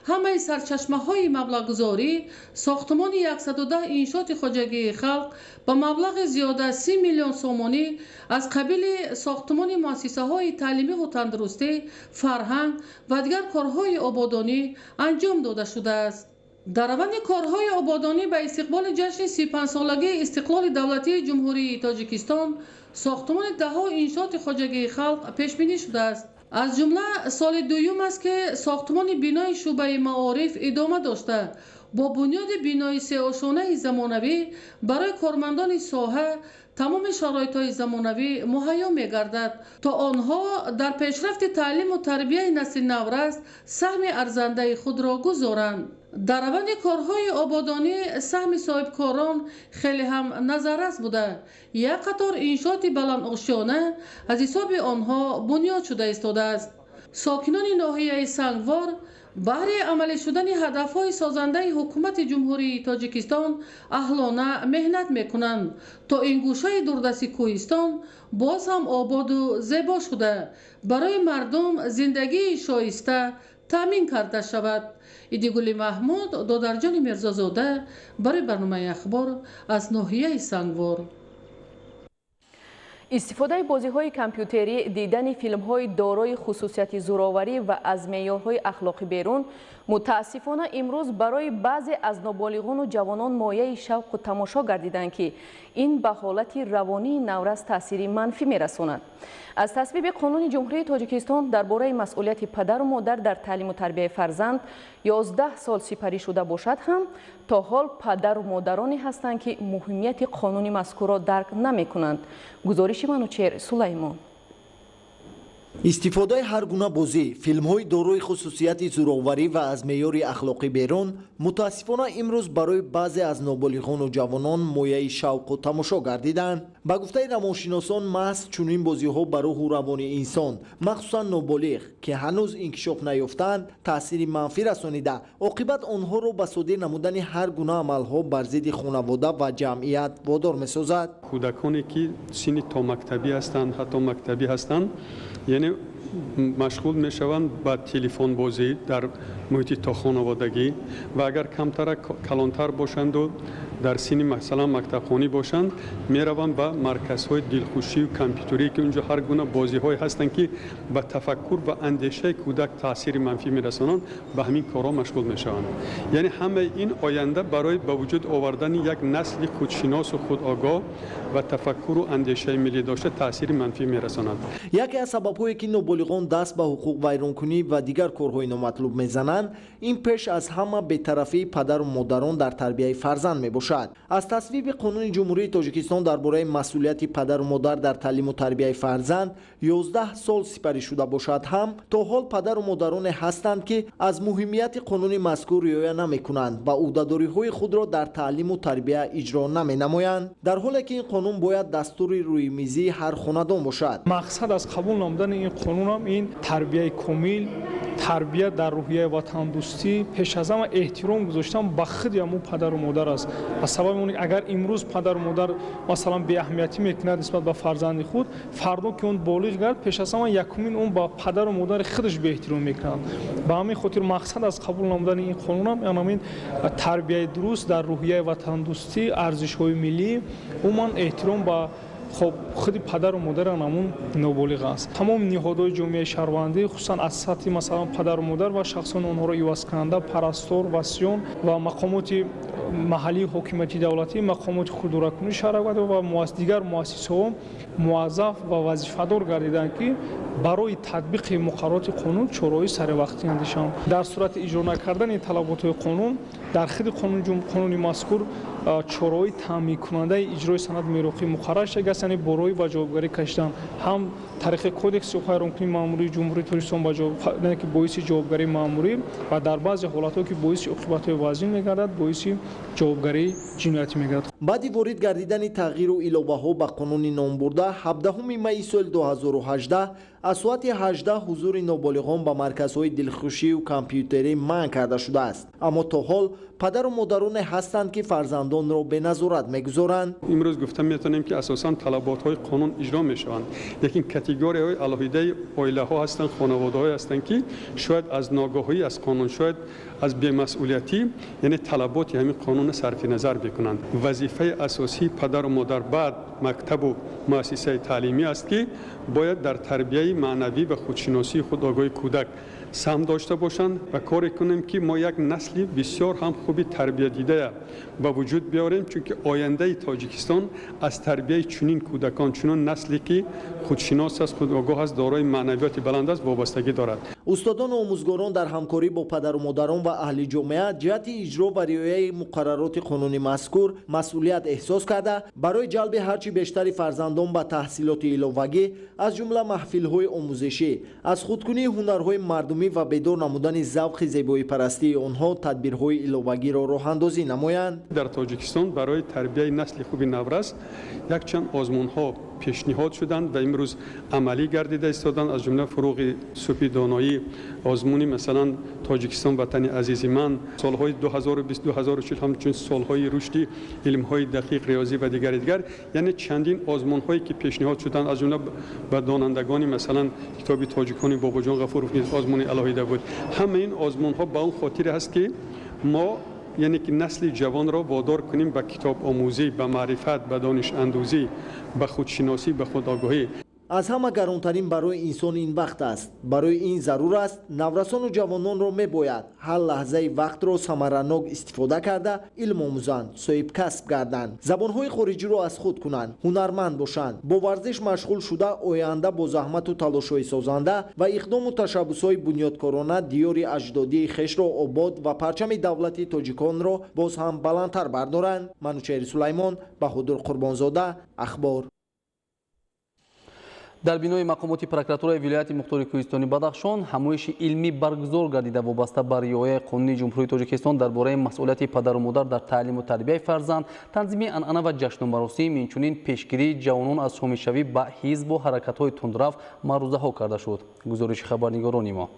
همه سرچشمه‌های مبلغ‌گذاری ساختمان 110 انشاءات خواجگی خلق با مبلغ زیاده 30 میلیون سومانی از قبیل ساختمان مؤسسه‌های تعلیمی و تندرستی، فرهنگ و دیگر کارهای آبادانی انجام داده شده است. در روند کارهای آبادانی به استقبال جشن 35 سالگی استقلال دولتی جمهوری تاجیکستان ساختمان دهها انشاءات خواجگی خلق پیش بینی شده است. از جمله سال دوم است که ساختمان بنای شعبه معارف ادامه داشته با بنیاد بنای 3 آشانه زمانوی برای کارمندان ساحه تمام شرایط‌های زمانوی مهیا می‌گردد تا آنها در پیشرفت تعلیم و تربیت نسل نورست سهم ارزنده خود را گذارند. در روند کارهای آبادانی سهم صاحبکاران خیلی هم نظررس بوده. یک قطار انشاءات بلند آشیانه از حساب آنها بنیاد شده ایستاده است. ساکنان ناحیه سنگوار برای عملی شدن هدفهای سازنده حکومت جمهوری تاجیکستان اهلانه مهنت میکنند تا این گوشه دوردستی کوهستان باز هم آباد و زیبا شده برای مردم زندگی شایسته تامین کرده شود. ایدیگولی محمود، دادرجان میرزازاده برای برنامه اخبار از ناحیه سنگوار. استفاده بازی‌های کامپیوتری، دیدن فیلم‌های دارای خصوصیت زورآوری و از معیارهای اخلاقی بیرون متاسفانه امروز برای بعضی از نابالغان و جوانان مایه شوق و تماشا گردیدند که این به حالت روانی نورست تأثیری منفی می‌رساند. از تصویب قانون جمهوری تاجیکستان درباره مسئولیت پدر و مادر در تعلیم و تربیت فرزند 11 سال سپری شده باشد هم تا حال پدر و مادرانی هستند که مهمیت قانون مذکور را درک نمی‌کنند. گزارش منوچهر سلیمان. استفاده هر گونه بازی، فیلم‌های دارای خصوصیت زورآوری و از معیار اخلاقی بیرون متاسفانه امروز برای بعضی از نابالغان و جوانان مایه شوق و تماشا گردیدند. با گفته روانشناسان محض چنین بازی‌ها بر روح و روان انسان، مخصوصا نابالغ که هنوز انکشاف نیافتند، تاثیر منفی رسانیده، عاقبت آنها را به صادر نمودن هر گونه عمل‌ها بر ضد خانواده و جمعیت وادار می‌سازد. کودکانی که سن تا مکتبی هستند، حتی مکتبی هستند، یعنی مشغول میشوند با تلفن بازی در محیط تا خانوادگی و اگر کمتر کلانتر باشند و در سن مثلا مکتبخوانی باشند میروند به مرکزهای دلخوشی و کامپیوتری که اونجا هر گونه بازی‌های هستند که به تفکر و اندیشه کودک تاثیر منفی میرسانند، به همین کارها مشغول میشوند. یعنی همه این آینده برای به وجود آوردن یک نسل خودشناس و خودآگاه و تفکر و اندیشه ملی داشته تاثیر منفی میرسانند. یکی از سبب‌هایی که نابالغان دست به حقوق ویرانکنی و دیگر کارهای نامطلوب میزنند، این پیش از همه بی‌طرفی پدر و مادران در تربیت فرزند میباشد. از تصویب قانون جمهوری تاجیکستان درباره مسئولیت پدر و مادر در تعلیم و تربیت فرزند 11 سال سپری شده باشد هم تا حال پدر و مادران هستند که از مهمیت قانون مذکور رعایت نمی‌کنند و عهده‌داری‌های خود را در تعلیم و تربیت اجرا نمی‌نمایند، در حالی که این قانون باید دستور روی میزی هر خاندان باشد. مقصد از قبول نمودن این قانون هم این تربیت کامل، تربیت در روحیه وطن دوستی، پیش از همه احترام گذاشتن به خود همون پدر و مادر است. از سبب اون اگر امروز پدر و مادر مثلا بی اهمیتی میکنه نسبت به فرزند خود، فردا که اون بالغ گرد پیش از همه یکمین اون با پدر و مادر خودش به احترام میکنه. به همین خاطر مقصد از قبول نمودن این قانون هم یعنی تربیت درست در روحیه وطن دوستی، ارزش‌های ملی، عموما احترام به خود پدر و مادر همون نابالغ است. تمام نهادهای جامعه شهروندی خصوصا از سطح مثلا پدر و مادر و شخصان آنها را عوض کننده، پرستار، وصیان و مقامات محلی حکومتی دولتی، مقامات خودرکنی شهروندی و دیگر مؤسسه‌ها موظف و وظیفه‌دار گردیدند که برای تطبیق مقررات قانون چاره‌های سروقتی اندیشند. در صورت اجرا نکردن طلبات قانون در خود قانون مذکور چاره‌های تامین کننده اجرای سند میراثی مقرر شده است، یعنی برای با جوابگری کشیدن هم طریق کدکس ویرانکنی ماموری جمهوری تاجیکستان با جواب که باعث جوابگری ماموری و در بعضی حالات‌ها که باعث عقوبت‌های وزین می‌گردد، باعث جوابگری جنایتی می‌گردد. بعد وارد گردیدن تغییر و علاوه‌ها به قانون نام برده 17 می سال 2018 از ساعت 18 حضور نابالغان به مرکزهای دلخوشی و کامپیوتری منع کرده شده است، اما تا حال پدر و مادران هستند که فرزندان را به نظارت می‌گذارند. امروز گفته می‌تونیم که اساساً طلبات‌های قانون اجرا می‌شوند، لیکن کاتگوری‌های علاهیده عائله‌ها هستند، خانواده‌های هستند که شاید از ناگاهی از قانون، شاید از بی‌مسئولیتی، یعنی طلبات همین قانون صرف نظر بکنند. وظیفه اساسی پدر و مادر بعد مکتب و مؤسسه تعلیمی است که باید در تربیت معنوی و خودشناسی خودآگاه کودک سهم داشته باشند و کاری کنیم که ما یک نسلی بسیار هم خوبی تربیت دیده به وجود بیاریم، چون که آینده تاجیکستان از تربیت چنین کودکان، چنین نسلی که خودشناس است، خودآگاه است، دارای معنویات بلند است وابستگی دارد. استادان و آموزگاران در همکاری با پدر و مادران و اهل جامعه جهت اجرا و رعایت مقررات قانونی مذکور مسئولیت احساس کرده برای جلب هرچی بیشتر فرزندان به تحصیلات علاوه‌ای از جمله محفل‌های آموزشی، از خودکنی هنرهای مردمی و بیدار نمودن ذوق زیبایی پرستی آنها تدبیرهای علاوه‌ای را راه اندازی نمایند. در تاجیکستان برای تربیت نسل خوب نورس یک چند آزمون‌ها پیشنهاد شدند و امروز عملی گردیده ایستادند، از جمله فروغ سوپی دانایی، آزمونی مثلا تاجیکستان وطن عزیز من، سالهای 2020-2040 همچنین سالهای رشدی علم‌های دقیق، ریاضی و دیگر، یعنی چندین آزمون‌هایی که پیشنهاد شدند، از جمله به دانندگان مثلا کتاب تاجیکانی باباجان غفورov نیز آزمون علاهیده بود. همه این آزمون‌ها به اون خاطر است که ما یعنی که نسل جوان را وادار کنیم به کتاب آموزی، به معرفت، به دانش اندوزی، به خودشناسی، به خودآگاهی. از همه گرانترین برای انسان این وقت است. برای این ضرور است نورسان و جوانان را میباید هر لحظه وقت را ثمره‌ناک استفاده کرده علم آموزند، صاحب کسب گردند، زبانهای خارجی را از خود کنند، هنرمند باشند، با ورزش مشغول شده آینده با زحمت و تلاش‌های سازنده و اقدام و تشبس‌های بنیادکارانه دیار اجدادی خویش را آباد و پرچم دولت تاجیکان را باز هم بلندتر بردارند. منوچهر سلیمان، بهادر قربانزاده، اخبار. در بینای مقامات پروکراتورای ولایت مختار کوهستانی بدخشان همایش علمی برگزار گردیده وابسته به رعایت قانون جمهوری تاجیکستان درباره مسئولیت پدر و مادر در تعلیم و تربیت فرزند، تنظیم عنعنه و جشن و مراسم، اینچنین پیشگیری جوانان از شامل‌شوی به حزب و حرکت‌های تندرو معروضه‌ها کرده شد. گزارش خبرنگاران ما.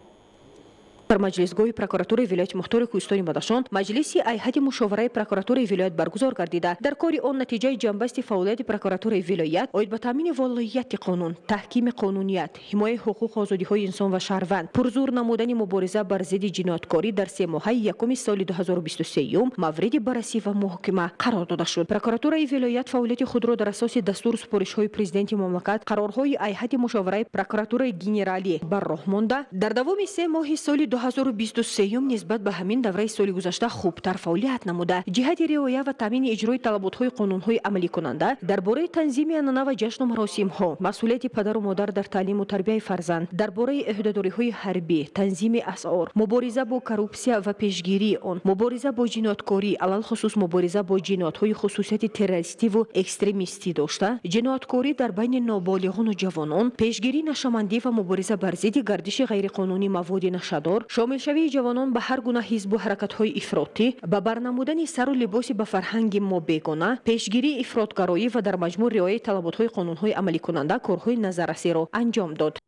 در مجلسگاه پروکراتوری ولایت مختار کوهستانی بدخشان مجلس هیئت مشاوره پروکراتوری ولایت برگزار گردیده. در کار آن نتیجه جنبست فعالیت پروکراتوری ولایت عاید به تامین ولایت قانون، تحکیم قانونیت، حمایت حقوق و آزادی‌های انسان و شهروند، پرزور نمودن مبارزه بر ضد جنایتکاری در 3 ماهه یکم سال 2023 مورد بررسی و محاکمه قرار داده شد. پروکراتوری ولایت فعالیت خود را در اساس دستور سپارش‌های پرزیدنت مملکت، قرارهای هیئت مشاوره پروکراتوری گنرالی بر راه مانده در دوام 3 ماه سال 2023 نسبت به همین دوره سال گذشته خوبتر فعالیت نموده. جهت رعایت و تامین اجرای طلبات‌های قانون‌های عملی کننده درباره تنظیم عنعنه و جشن و مراسم‌ها، مسئولیت پدر و مادر در تعلیم و تربیت فرزند، درباره عهده‌داری‌های حربی، تنظیم اسعار، مبارزه با کروپسیا و پیشگیری آن، مبارزه با جنایتکاری، علل خصوص مبارزه با جنایت‌های خصوصیت تروریستی و اکستریمیستی داشته، جنایتکاری در بین نابالغان و جوانان، پیشگیری نشامندی و مبارزه بر ضد گردش غیرقانونی مواد نشادار، شامل شوی جوانان به هر گونه حزب و حرکت‌های افراطی، به برنمودن سر و لباس به فرهنگ ما بیگانه، پیشگیری افراطگرایی و در مجموع رعایت طلبات‌های قانون‌های عملی کننده کارهای نظررسی را انجام داد.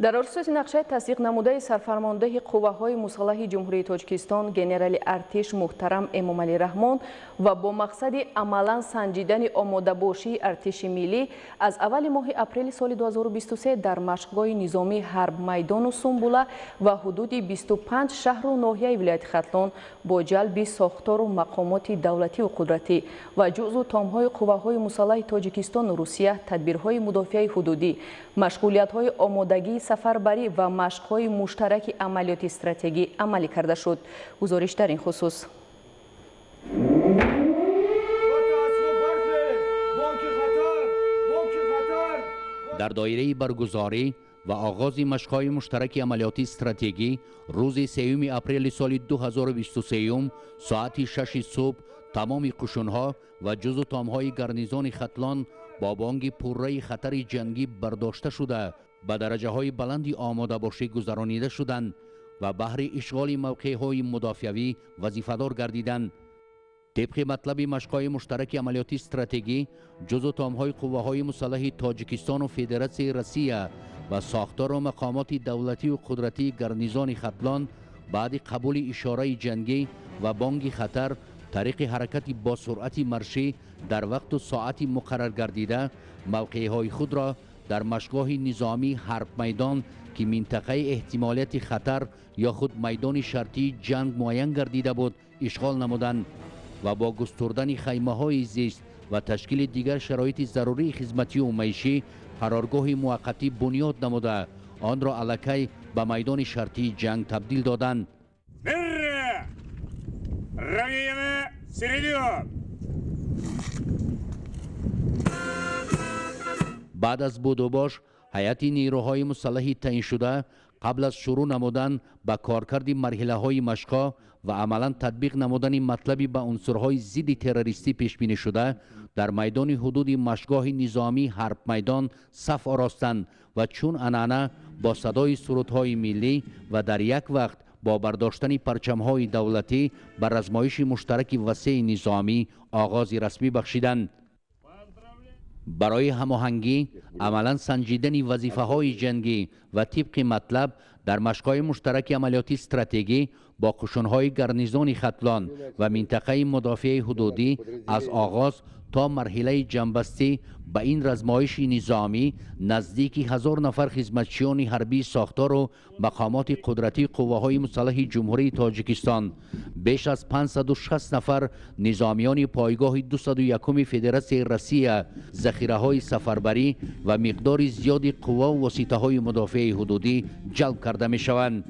در اساس نقشه تصدیق نموده سرفرمانده قوه‌های مسلح جمهوری تاجیکستان گنرال ارتش محترم امومعلی رحمان و با مقصد عملاً سنجیدن آماده‌باشی ارتش ملی از اول ماه اپریل سال 2023 در مشق‌های نظامی حرب میدان و سنبوله و حدود 25 شهر و ناحیه ولایت ختلان با جلب ساختار و مقامات دولتی و قدرتی و جزء تام‌های قوه‌های مسلح تاجیکستان و روسیه تدبیرهای مدافع حدودی، مشغولیت‌های آمادگی سفربری و مشق‌های مشترک عملیات استراتژی عملی کرده شد. گزارش در این خصوص. در دایره برگزاری و آغاز مشق‌های مشترک عملیات استراتژی روز 3 اپریل سال 2023 ساعت 6 صبح تمام قشون‌ها و جزء تام‌های گارنیزون ختلان با بانگ پررای خطر جنگی برداشته شده به درجه‌های بلندی آماده باشی گذرانیده شدند و بهر اشغال موقع‌های مدافعی وظیفه‌دار گردیدند. طبق مطلب مشق‌های مشترک عملیات استراتژی جزء تام‌های قوه‌های مسلح تاجیکستان و فدراسیون روسیه و ساختار و مقامات دولتی و قدرتی گارنیزون ختلان بعد قبول اشاره جنگی و بانگ خطر طریق حرکت با سرعت مرشی در وقت و ساعت مقرر گردیده موقع‌های خود را در مشق‌گاه نظامی حرب میدان که منطقه احتمالیت خطر یا خود میدان شرطی جنگ معین گردیده بود اشغال نمودند و با گستردن خیمه‌های زیست و تشکیل دیگر شرایط ضروری خدمتی و معیشی قرارگاه موقتی بنیاد نموده آن را الکی به میدان شرطی جنگ تبدیل دادند. بعد از بود و باش هیئت نیروهای مسلح تعیین شده قبل از شروع نمودن به کارکرد مرحله های مشق‌ها و عملا تطبیق نمودن مطلبی به عنصرهای ضد تروریستی پیش بینی شده در میدان حدود مشق‌گاه نظامی حرب میدان صف آراستند و چون عنعنه با صدای سرودهای ملی و در یک وقت با برداشتن پرچم‌های دولتی بر آزمایش مشترک وسیع نظامی آغاز رسمی بخشیدند. برای هماهنگی عملا سنجیدن وظیفه‌های جنگی و طبق مطلب در مشق‌های مشترک عملیات استراتژی با قشون‌های گارنیزون ختلان و منطقه مدافع حدودی از آغاز تا مرحله جنبستی به این رزمایش نظامی نزدیک 1000 نفر خدمتچیان حربی ساختار و مقامات قدرتی قوه‌های مسلح جمهوری تاجیکستان، بیش از 560 نفر نظامیان پایگاه 201 فدراسیون روسیه، ذخیره‌های سفربری و مقدار زیادی قوا و واسطه‌های مدافع حدودی جلب کرده می‌شوند.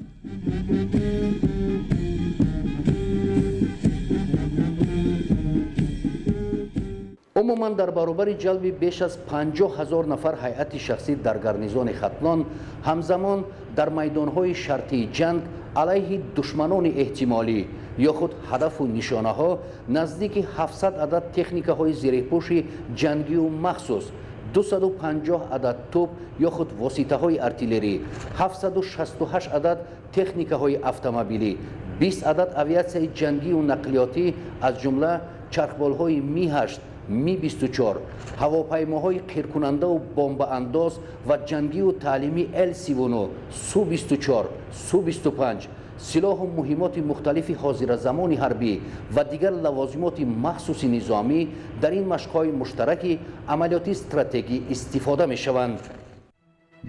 عموما در برابر جلب بیش از 50,000 نفر هیئت شخصی در گارنیزون ختلان همزمان در میدان‌های شرطی جنگ علیه دشمنان احتمالی یا خود هدف و نشانه ها نزدیک 700 عدد تکنیک های زیرپوش جنگی و مخصوص، 250 عدد توپ یا خود واسطه های ارتیلری، 768 عدد تکنیکه های اتومبیلی، 20 عدد اویاسیون جنگی و نقلیاتی از جمله چرخبال های می 8 می 24 هواپیماهای قیرکننده و بمب انداز و جنگی و تعلیمی L-39 سو 24 سو 25 سلاح و مهمات مختلف حاضر زمان حربی و دیگر لوازمات مخصوص نظامی در این مشق‌های مشترک عملیاتی استراتژی استفاده می‌شوند.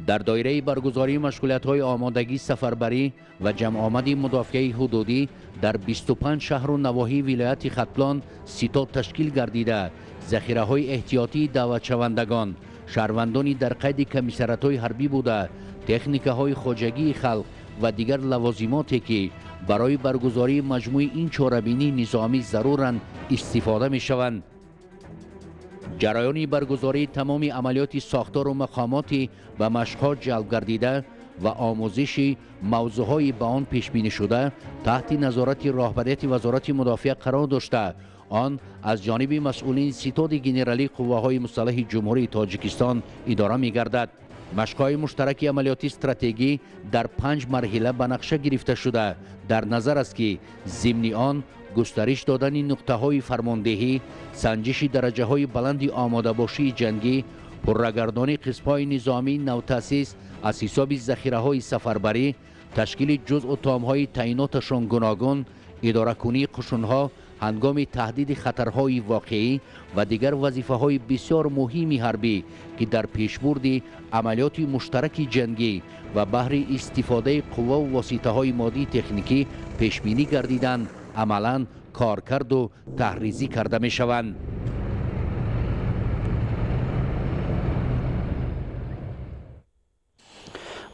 در دایره برگزاری مشغولیت‌های آمادگی سفربری و جمع آمد مدافع حدودی در 25 شهر و نواحی ولایت خطلان ستاد تشکیل گردیده، ذخیره‌های احتیاطی دعوت شوندگان، شهروندانی در قید کمیسریات‌های حربی بوده، تکنیک‌های خواجگی خلق و دیگر لوازماتی که برای برگزاری مجموع این چاره‌بینی نظامی ضرورن استفاده می‌شوند. جریان برگزاری تمام عملیات ساختار و مقاماتی و مشق‌ها جلب گردیده و آموزش موضوعهای به آن پیش بینی شده تحت نظارت راهبریت وزارت مدافع قرار داشته. آن از جانب مسئولین ستاد گنرالی قواهای مسلح جمهوری تاجیکستان اداره می‌گردد. مشق‌های مشترک عملیاتی استراتژی در 5 مرحله به نقشه گرفته شده. در نظر است که ضمن آن گسترش دادن نقطه‌های فرماندهی، سنجش درجه‌های بلند آماده‌باشی جنگی، پررگردانی قسم‌های نظامی نوتأسیس از حساب ذخیره‌های سفربری، تشکیل جزء و تام‌های تعییناتشان گوناگون، اداره کنی قشون‌ها هنگام تهدید خطرهای واقعی و دیگر وظیفه‌های بسیار مهم حربی که در پیشبرد عملیات مشترک جنگی و بهر استفاده قوا و واسطه‌های مادی تکنیکی پیش بینی گردیدند عملاً کارکرد و تحریزی کرده می‌شوند.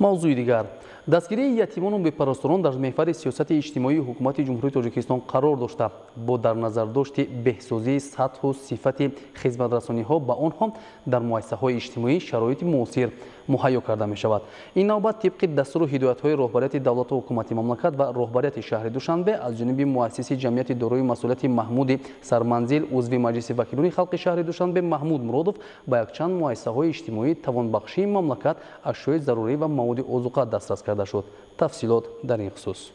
موضوع دیگر دستگیری یتیمان و بپرستاران در محور سیاست اجتماعی حکومت جمهوری تاجیکستان قرار داشته با در نظر داشت بهسازی سطح و صفت خدمت رسانی ها به آنها در مؤسسه های اجتماعی شرایط معاصر مهیا کرده می شود. این نوبت طبق دستور و هدایت های رهبریت دولت و حکومت مملکت و رهبریت شهر دوشنبه از جانب مؤسس جمعیت دارای مسئولیت محمود سرمنزل عضو مجلس وکیلان خلق شهر دوشنبه محمود مرادوف با یک چند مؤسسه های اجتماعی توانبخشی مملکت اشیاء ضروری و مواد اوزقه دسترس کرده شد. تفصیلات در این خصوص.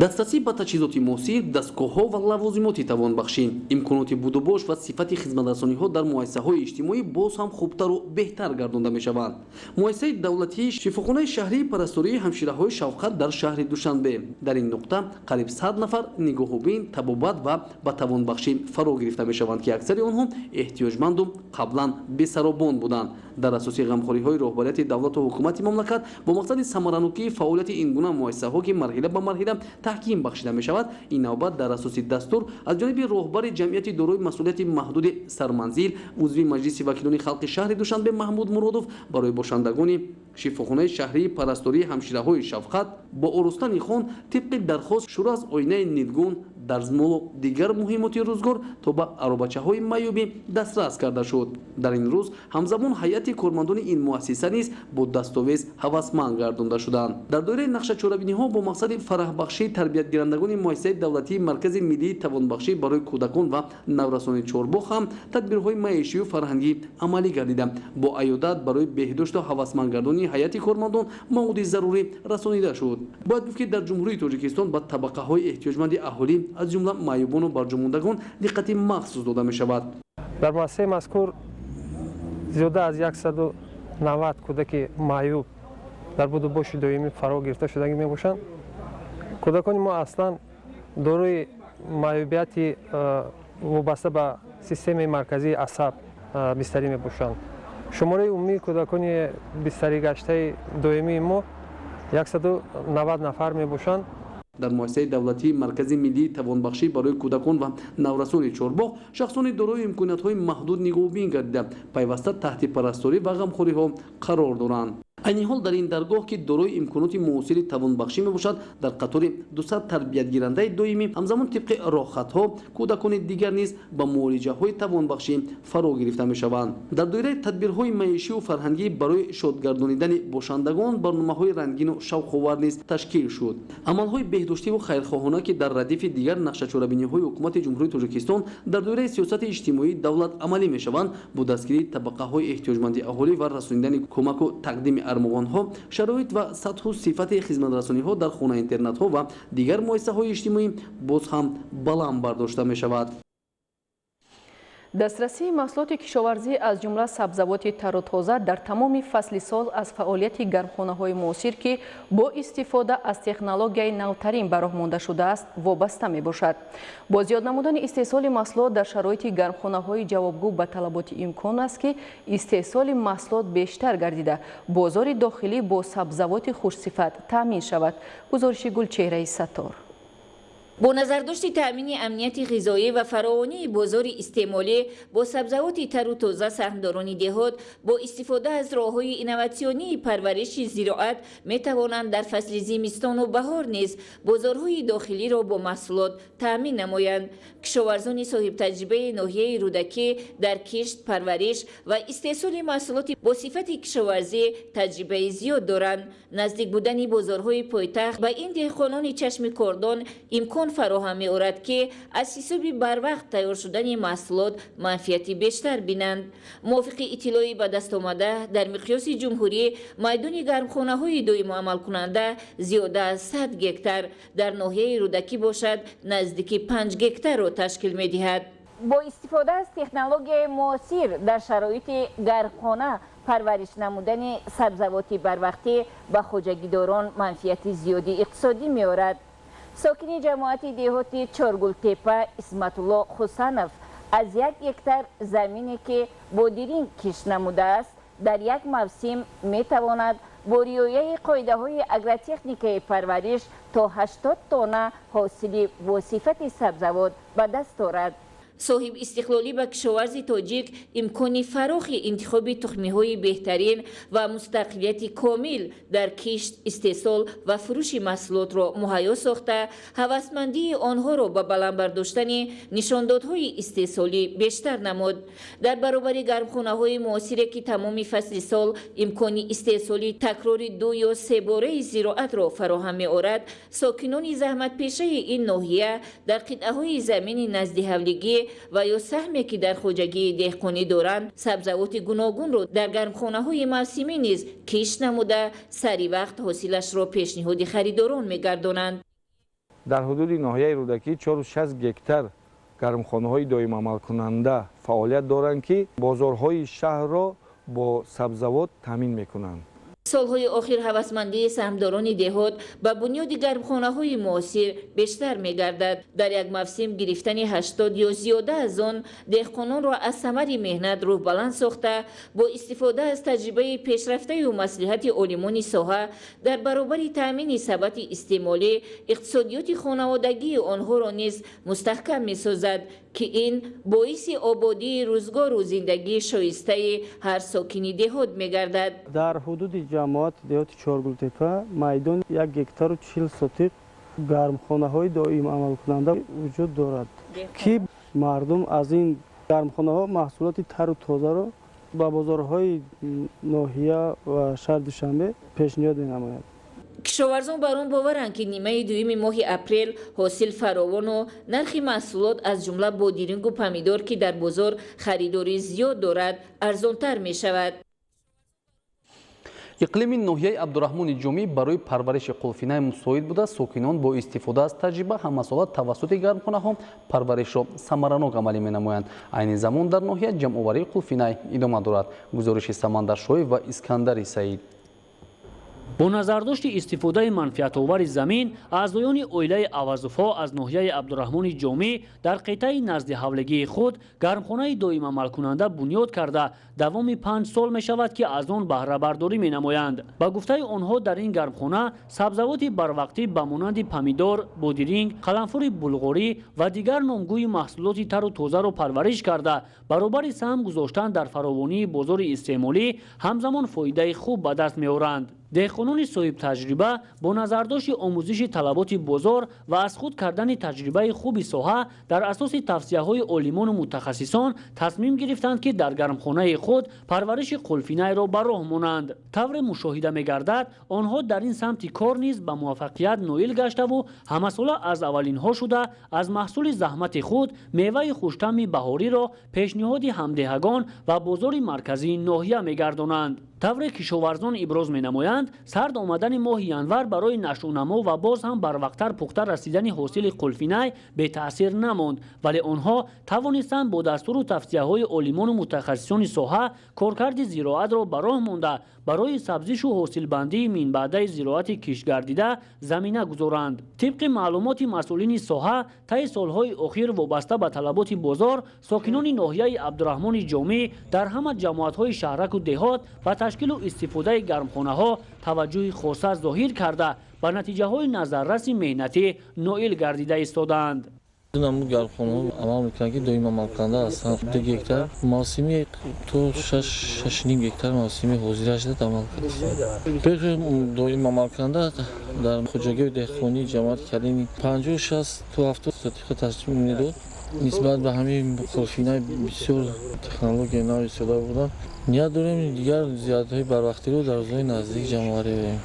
دسترسی به تجهیزات موثر، دستگاه‌ها و لوازمات توانبخشی، امکانات بود و باش و صفت خدمت‌رسانی‌ها در مؤسسه‌های اجتماعی باز هم خوبتر و بهتر گردانده می‌شوند. مؤسسه دولتی شفاخانه شهری پرستاری همشیره‌های شفقت در شهر دوشنبه در این نقطه قریب 100 نفر نگاه‌بین، طبابت و به توانبخشی فرا گرفته می‌شوند که اکثر آنها احتیاجمند و قبلا بی‌سرابان بودند. در اساس غمخوری‌های رهبریت دولت و حکومت مملکت با مقصد ثمرانوکی فعالیت این گونه مؤسسه‌ها که مرحله به مرحله تحکیم بخشیده می شود، این نوبت در اساس دستور از جانب رهبر جمعیت دارای مسئولیت محدود سرمنزل عضو مجلس وکیلان خلق شهر دوشنبه محمود مرادوف برای باشندگان شفاخانه شهری پرستاری همشیره‌های شفقت با ارستن خون طبق درخواست شروع از آینه نیدگون درزمال و دیگر مهمات روزگار تا به عروبچه‌های میوبی دسترس کرده شد. در این روز همزمان هیئت کارمندان این مؤسسه نیز با دستاویز هوسمند گردانده شدند. در دایره نقشه چاره‌بینی‌ها با مقصد فرح بخشی تربیت گیرندگان مؤسسه دولتی مرکز ملی توانبخشی برای کودکان و نورسان چهارباغ هم تدبیرهای معیشی و فرهنگی عملی گردیده. با ایادت برای بهداشت و هوسمند گردانی هیئت کارمندان مواد ضروری رسانیده شد. باید گفت که در جمهوری تاجیکستان به طبقه‌های احتیاجمند اهالی از جمله معیوبان و برجاماندگان دقت مخصوص داده می شود. در مؤسسه مذکور زیاده از 190 کودک معیوب در بود و باش دائمی فرا گرفته شدگی می باشند. کودکان ما اصلا دارای معیوبیت وابسته به سیستم مرکزی عصب بستری می باشند. شماره عمومی کودکان بستری گشته دائمی ما 190 نفر می باشند. در مؤسسه دولتی مرکز ملی توانبخشی برای کودکان و نورسان چهارباغ شخصان دارای امکانات‌های محدود نگاهبین گردیده پیوسته تحت پرستاری و غمخوری‌ها قرار دارند. عین حال در این درگاه که دارای امکانات موثر توانبخشی میباشد در قطار 200 تربیت گیرنده دائمی همزمان طبق راحت‌ها کودکان دیگر نیز به معالجه‌های توانبخشی فرا گرفته میشوند. در دایره تدبیرهای معیشی و فرهنگی برای شادگردانیدن باشندگان برنامه‌های رنگین و شوق‌آور نیز تشکیل شد. عمل‌های بهداشتی و خیرخواهانه که در ردیف دیگر نقشه‌چاره‌بینی‌های حکومت جمهوری تاجیکستان در دایره سیاست اجتماعی دولت عملی میشوند با دستگیری طبقه‌های احتیاجمند اهالی و رسانیدن کمک و تقدیم ارمغان‌ها، شرایط و سطح و صفت خدمت‌رسانی‌ها در خانه اینترنت‌ها و دیگر مؤسسه‌های اجتماعی باز هم بلند برداشته می‌شود. دسترسی محصولات کشاورزی از جمله سبزیجات تر و تازه در تمام فصل سال از فعالیت گرمخانه‌های معاصر که با استفاده از تکنولوژی نوترین به راه مانده شده است وابسته میباشد. با زیاد نمودن استحصال محصولات در شرایط گرمخانه‌های جوابگو به طلبات امکان است که استحصال محصولات بیشتر گردیده بازار داخلی با سبزیجات خوش‌صفت تامین شود. گزارش گلچهره ستار. با نظرداشت تأمین امنیت غذایی و فراوانی بازار استعمالی با سبزیجات تر و تازه سهمداران دهات با استفاده از راه‌های اینواسیونی پرورش زراعت می توانند در فصل زمستان و بهار نیز بازارهای داخلی را با محصولات تأمین نمایند. کشاورزان صاحب تجربه ناحیه رودکی در کشت، پرورش و استحصال محصولات با صفت کشاورزی تجربه زیاد دارند. نزدیک بودن بازارهای پایتخت به این دهقانان چشم کاردان امکان فراهم می‌آورد که از حساب بر وقت تیار شدن محصولات منفعت بیشتر بینند. موافق اطلاعی به دست آمده در مقیاس جمهوری میدان گرمخانه‌های دائم عمل کننده زیاده از 100 گکتر در ناحیه رودکی باشد نزدیک 5 گکتر را تشکیل می‌دهد. با استفاده از تکنولوژی معاصر در شرایط گرمخانه پرورش نمودن سبزیجات بروقتی به خواجگیداران منفعت زیادی اقتصادی می‌آورد. ساکن جماعت دهاتی چارگلتپه اسمت الله حسنف از 1 هکتار زمینی که با دیرین کشت نموده است در یک موسم می تواند با رعایت قاعده‌های اگرتکنیکی پرورش تا 80 تن حاصل با صفت سبزیجات به دست آورد. صاحب استقلالی به کشاورز تاجیک امکان فراخ انتخاب تخمی‌های بهترین و مستقلیت کامل در کشت، استحصال و فروش محصولات را مهیا ساخته هوسمندی آنها را به بلند برداشتن نشاندادهای استحصالی بیشتر نمود. در برابر گرمخانه‌های معاصر که تمام فصل سال امکان استحصالی تکرار 2 یا 3 باره زراعت را فراهم می‌آورد، ساکنان زحمت پیشه این ناحیه در قطعه‌های زمین نزد حولگی و یا سهمی که در خواجگی دهقانی دارند سبزیجات گوناگون را در گرمخانه‌های موسمی نیز کشت نموده سری وقت حاصلش را پیشنهاد خریداران می‌گردانند. در حدود ناحیه رودکی 460 گکتر گرمخانه‌های دائم عمل کننده فعالیت دارند که بازارهای شهر را با سبزیجات تامین می‌کنند. سالهای آخر هوسمندی سهمداران دهات به بنیاد گرمخانه‌های معاصر بیشتر می‌گردد. در یک موسم گرفتن 80 یا زیاده از آن دهقانان را از ثمر مهنت روح بلند ساخته با استفاده از تجربه پیشرفته و مصلحت عالمان ساحه در برابر تأمین ثبات استعمالی اقتصادیات خانوادگی آنها را نیز مستحکم می‌سازد که این باعث آبادی روزگار و زندگی شایسته هر ساکن دهات می‌گردد. در حدود جماعت دهات چارگلتپه میدان 1 هکتار و 40 سوتیق گرمخانه‌های دائم عمل کننده وجود دارد که مردم از این گرمخانه‌ها محصولات تر و تازه را به بازارهای ناحیه و شهر دوشنبه پیشنهاد می‌نماید. کشاورزان بر آن باورند که نیمه دوم ماه اپریل حاصل فراوان و نرخ محصولات از جمله بادرنگ و پمیدار که در بازار خریداری زیاد دارد ارزانتر می شود. اقلیم ناحیه عبدالرحمن جومی برای پرورش قلفینه مساعد بوده. ساکنان با استفاده از تجربه همسالات توسط گرمخانه‌ها پرورش را ثمراناک عملی می‌نمایند. عین زمان در ناحیه جمع‌آوری قلفینه ادامه دارد. گزارش سمندر شوی و اسکندر سعید. бо назардошти истифодаи манфиатовари замин аъзоёни оилаи авазовҳо аз ноҳияи абдурраҳмони ҷомӣ дар қитъаи назди ҳавлигии худ гармхонаи доимамалкунанда бунёд карда давоми 5 сол мешавад ки аз он баҳрабардорӣ менамоянд. ба гуфтаи онҳо дар ин гармхона сабзавоти барвақтӣ ба монанди помидор, бодиринг, қаламфури булғорӣ ва дигар номгӯи маҳсулоти тару тозаро парвариш карда баробари саҳм гузоштан дар фаровонии бозори истеъмолӣ ҳамзамон фоидаи хуб ба даст меоранд. деҳқонони соҳибтаҷриба бо назардошти омӯзиши талаботи бозор ва аз худ кардани таҷрибаи хуби соҳа дар асоси тавсияҳои олимону мутахассисон тасмим гирифтанд ки дар гармхонаи худ парвариши қулфинайро ба роҳ монанд. тавре мушоҳида мегардад онҳо дар ин самти кор низ ба муваффақият ноил гаштаву ҳамасола аз аввалинҳо шуда аз маҳсули заҳмати худ меваи хуштамми баҳориро пешниҳоди ҳамдиҳагон ва бозори марказии ноҳия мегардонанд. тавре кишоварзон иброз менамоянд сард омадани моҳи январ барои нашъунамо ва боз ҳам барвақттар пухта расидани ҳосили қулфинай бетаъсир намонд, вале онҳо тавонистанд бо дастуру тавсияҳои олимону мутахассисони соҳа коркарди зироатро ба роҳ монда барои сабзишу ҳосилбандии минбаъдаи зироати кишгардида замина гузоранд. тибқи маълумоти масъулини соҳа таи солҳои охир вобаста ба талаботи бозор сокинони ноҳияи абдурраҳмони ҷомӣ дар ҳама ҷамоатҳои шаҳраку деҳот ба ташкилу истифодаи гармхонаҳо таваҷҷӯҳи хоса зоҳир карда ба натиҷаҳои назарраси меҳнатӣ ноил гардида истодаанд. гармхонаҳо амал мекунанд ки доимамалкунанда ҳастанд. 2 гектар мавсими то 6.5 гектар мавсими ҳозирашдад амал кард. бехи доимамалкунанда дар хуҷагии деҳқонии ҷамоати калини 50-60 то 70 сотиқа ташкил медод. нисбат ба ҳамин қулфинай бисёр технология нав истода буданд. ният дорем дигар зиёдатҳои барвақтиро дар рӯзҳои наздик ҷамъ оварем.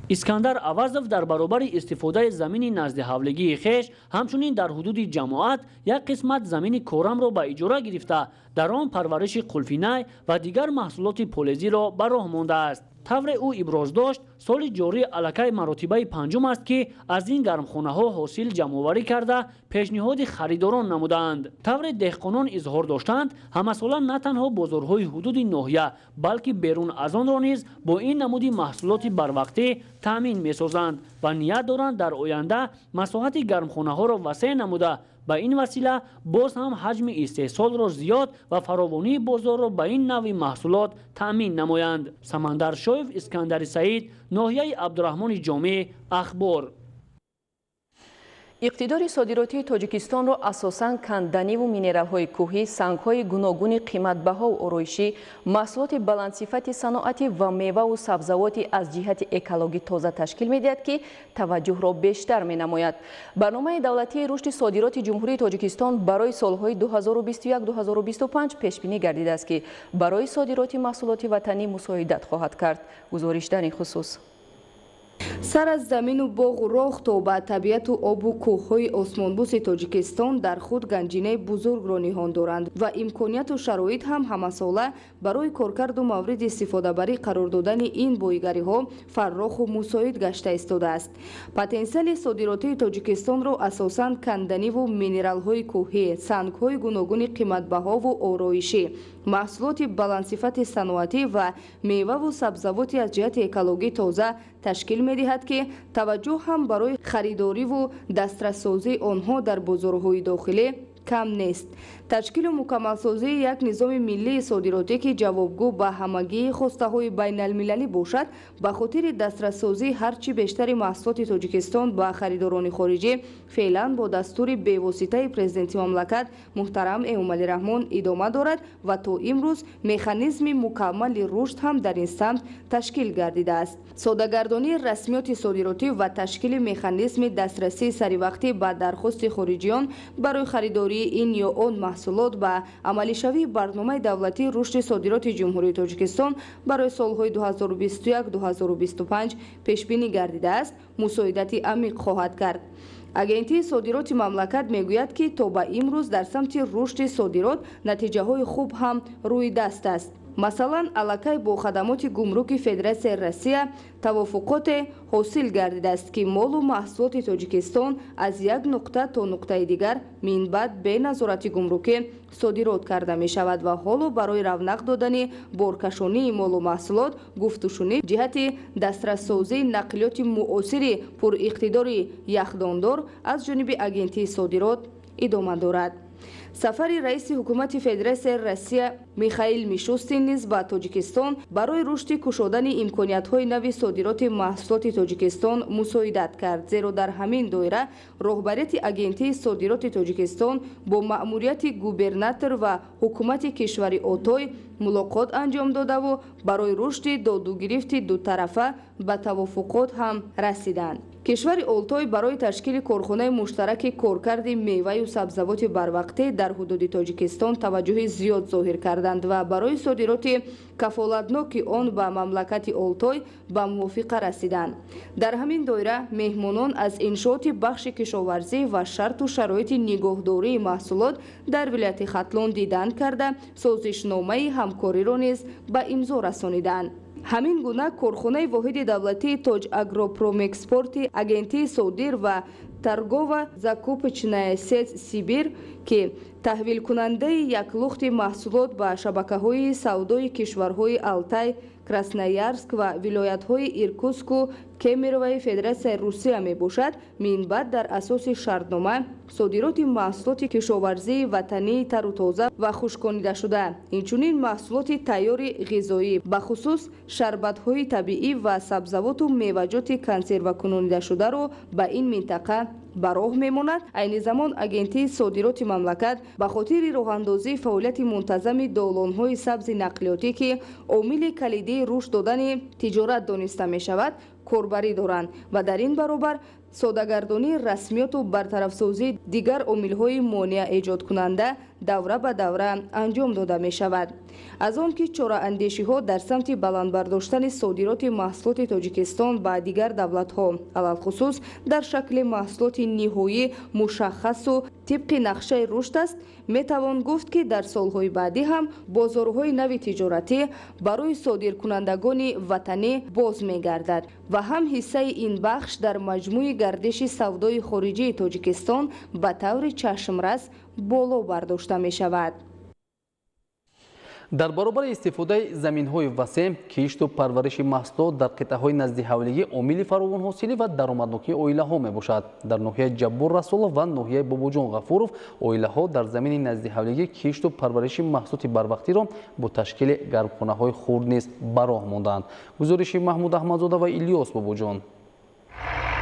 искандар авазов дар баробари истифодаи замини назди ҳавлигии хеш ҳамчунин дар ҳудуди ҷамоат як қисмат замини корамро ба иҷора гирифта дар он парвариши қулфинай ва дигар маҳсулоти полезиро ба роҳ мондааст. тавре ӯ иброз дошт соли ҷорӣ аллакай маротибаи панҷум аст ки аз ин гармхонаҳо ҳосил ҷамъоварӣ карда пешниҳоди харидорон намудаанд. тавре деҳқонон изҳор доштанд ҳамасола на танҳо бозорҳои ҳудуди ноҳия балки берун аз онро низ бо ин намуди маҳсулоти барвақтӣ таъмин месозанд ва ният доранд дар оянда масоҳати гармхонаҳоро васеъ намуда ба ин васила боз ҳам ҳаҷми истеҳсолро зиёд ва фаровонии бозорро ба ин навъи маҳсулот таъмин намоянд. самандар шоев, искандари саид, ноҳияи абдурраҳмони ҷомӣ, ахбор. иқтидори содиротии тоҷикистонро асосан канданиву минералҳои кӯҳӣ, сангҳои гуногуни қиматбаҳову ороишӣ, маҳсулоти баландсифати саноатӣ ва меваву сабзавоти аз ҷиҳати экологӣ тоза ташкил медиҳад ки таваҷҷӯҳро бештар менамояд. барномаи давлатии рушди содироти ҷумҳурии тоҷикистон барои солҳои 2021-2025 пешбинӣ гардидааст ки барои содироти маҳсулоти ватанӣ мусоидат хоҳад кард. гузориш дар ин хусус. сар аз замину боғу роҳ то ба табиату обу кӯҳҳои осмонбӯси тоҷикистон дар худ ганҷинаи бузургро ниҳон доранд ва имконияту шароит ҳам ҳамасола барои коркарду мавриди истифодабарӣ қарор додани ин боигариҳо фарроху мусоид гашта истодааст. потенсиали содиротии тоҷикистонро асосан канданиву минералҳои кӯҳӣ, сангҳои гуногуни қиматбаҳову ороишӣ, маҳсулоти баландсифати саноатӣ ва меваву сабзавоти аз ҷиҳати экологӣ тоза ташкил медиҳад ки таваҷҷӯҳ ҳам барои харидориву дастрассозии онҳо дар бозорҳои дохилӣ кам нест. ташкилу мукаммалсозии як низоми миллии содиротӣ ки ҷавобгӯ ба ҳамагии хостаҳои байналмилалӣ бошад ба хотири дастрассозии ҳарчи бештари маҳсулоти тоҷикистон ба харидорони хориҷӣ феълан бо дастури бевоситаи президенти мамлакат муҳтарам Эмомалӣ Раҳмон идома дорад ва то имрӯз механизми мукаммали рушд ҳам дар ин самт ташкил гардидааст. содагардонии расмиёти содиротӣ ва ташкили механизми дастрасии саривақтӣ ба дархости хориҷиён барои харидории ин ё он маҳсулот ба амалишавии барномаи давлатии рушди содироти ҷумҳурии тоҷикистон барои солҳои 2021-2025 пешбинӣ гардидааст, мусоидати амиқ хоҳад кард. агентии содироти мамлакат мегӯяд ки то ба имрӯз дар самти рушди содирот натиҷаҳои хуб ҳам рӯи даст аст. масалан аллакай бо хадамоти гумруки федератсияи россия тавофуқоте ҳосил гардидааст ки молу маҳсулоти тоҷикистон аз як нуқта то нуқтаи дигар минбаъд бе назорати гумрукӣ содирот карда мешавад ва ҳоло барои равнақ додани боркашонии молу маҳсулот гуфтушунӣ ҷиҳати дастрассозии нақлиёти муосири пуриқтидори яхдондор аз ҷониби агентии содирот идома дорад. сафари раиси ҳукумати федератсияи россия михаил мишустин низ ба тоҷикистон барои рушди кушодани имкониятҳои нави содироти маҳсулоти тоҷикистон мусоидат кард, зеро дар ҳамин доира роҳбарияти агентии содироти тоҷикистон бо маъмурияти губернатор ва ҳукумати кишвари отой мулоқот анҷом додаву барои рушди додугирифти дутарафа ба тавофуқот ҳам расиданд. кишвари олтой барои ташкили корхонаи муштараки коркарди меваю сабзавоти барвақтӣ дар ҳудуди тоҷикистон таваҷҷӯҳи зиёд зоҳир карданд ва барои содироти кафолатноки он ба мамлакати олтой ба мувофиқа расиданд. дар ҳамин доира меҳмонон аз иншооти бахши кишоварзӣ ва шарту шароити нигоҳдории маҳсулот дар вилояти хатлон дидан карда созишномаи ҳамкориро низ ба имзо расониданд. ҳамин гуна корхонаи воҳиди давлатии тоҷ агропромекспорти агентии содир ва торгова закупочная сеть сибир ки таҳвилкунандаи яклухти маҳсулот ба шабакаҳои савдои кишварҳои алтай, красноярск ва вилоятҳои иркутску кемероваи федератсияи русия мебошад, минбаъд дар асоси шартнома содироти маҳсулоти кишоварзии ватании тару тоза ва хушконидашуда, инчунин маҳсулоти тайёри ғизоӣ бахусус шарбатҳои табиӣ ва сабзавоту меваҷоти консервакунонидашударо ба ин минтақа ба роҳ мемонад. айни замон агентии содироти мамлакат ба хотири роҳандозии фаъолияти мунтазами долонҳои сабзи нақлиётӣ ки омили калидии рушд додани тиҷорат дониста мешавад корбарӣ доранд ва дар ин баробар содагардонии расмиёту бартарафсозии дигар омилҳои монеа эҷодкунанда давра ба давра анҷом дода мешавад. аз он ки чораандешиҳо дар самти баландбардоштани содироти маҳсулоти тоҷикистон ба дигар давлатҳо алалхусус дар шакли маҳсулоти ниҳоӣ мушаххасу тибқи нақшаи рушд аст, метавон гуфт ки дар солҳои баъдӣ ҳам бозорҳои нави тиҷоратӣ барои содиркунандагони ватанӣ боз мегардад ва ҳам ҳиссаи ин бахш дар маҷмӯи гардиши савдои хориҷии тоҷикистон ба таври чашмрас боло бардошта мешавад. дар баробари истифодаи заминҳои васеъ, кишту парвариши маҳсулот дар қитъаҳои назди ҳавлигӣ омили фаровонҳосилӣ ва даромаднокии оилаҳо мебошад. дар ноҳияи Ҷаббур Расулов ва ноҳияи Бобоҷон Ғафуров оилаҳо дар замини назди ҳавлигӣ кишту парвариши маҳсулоти барвақтиро бо ташкили гармхонаҳои хурд низ ба роҳ монданд. гузориши Маҳмуд Аҳмадзода ва Илёс Бобоҷон.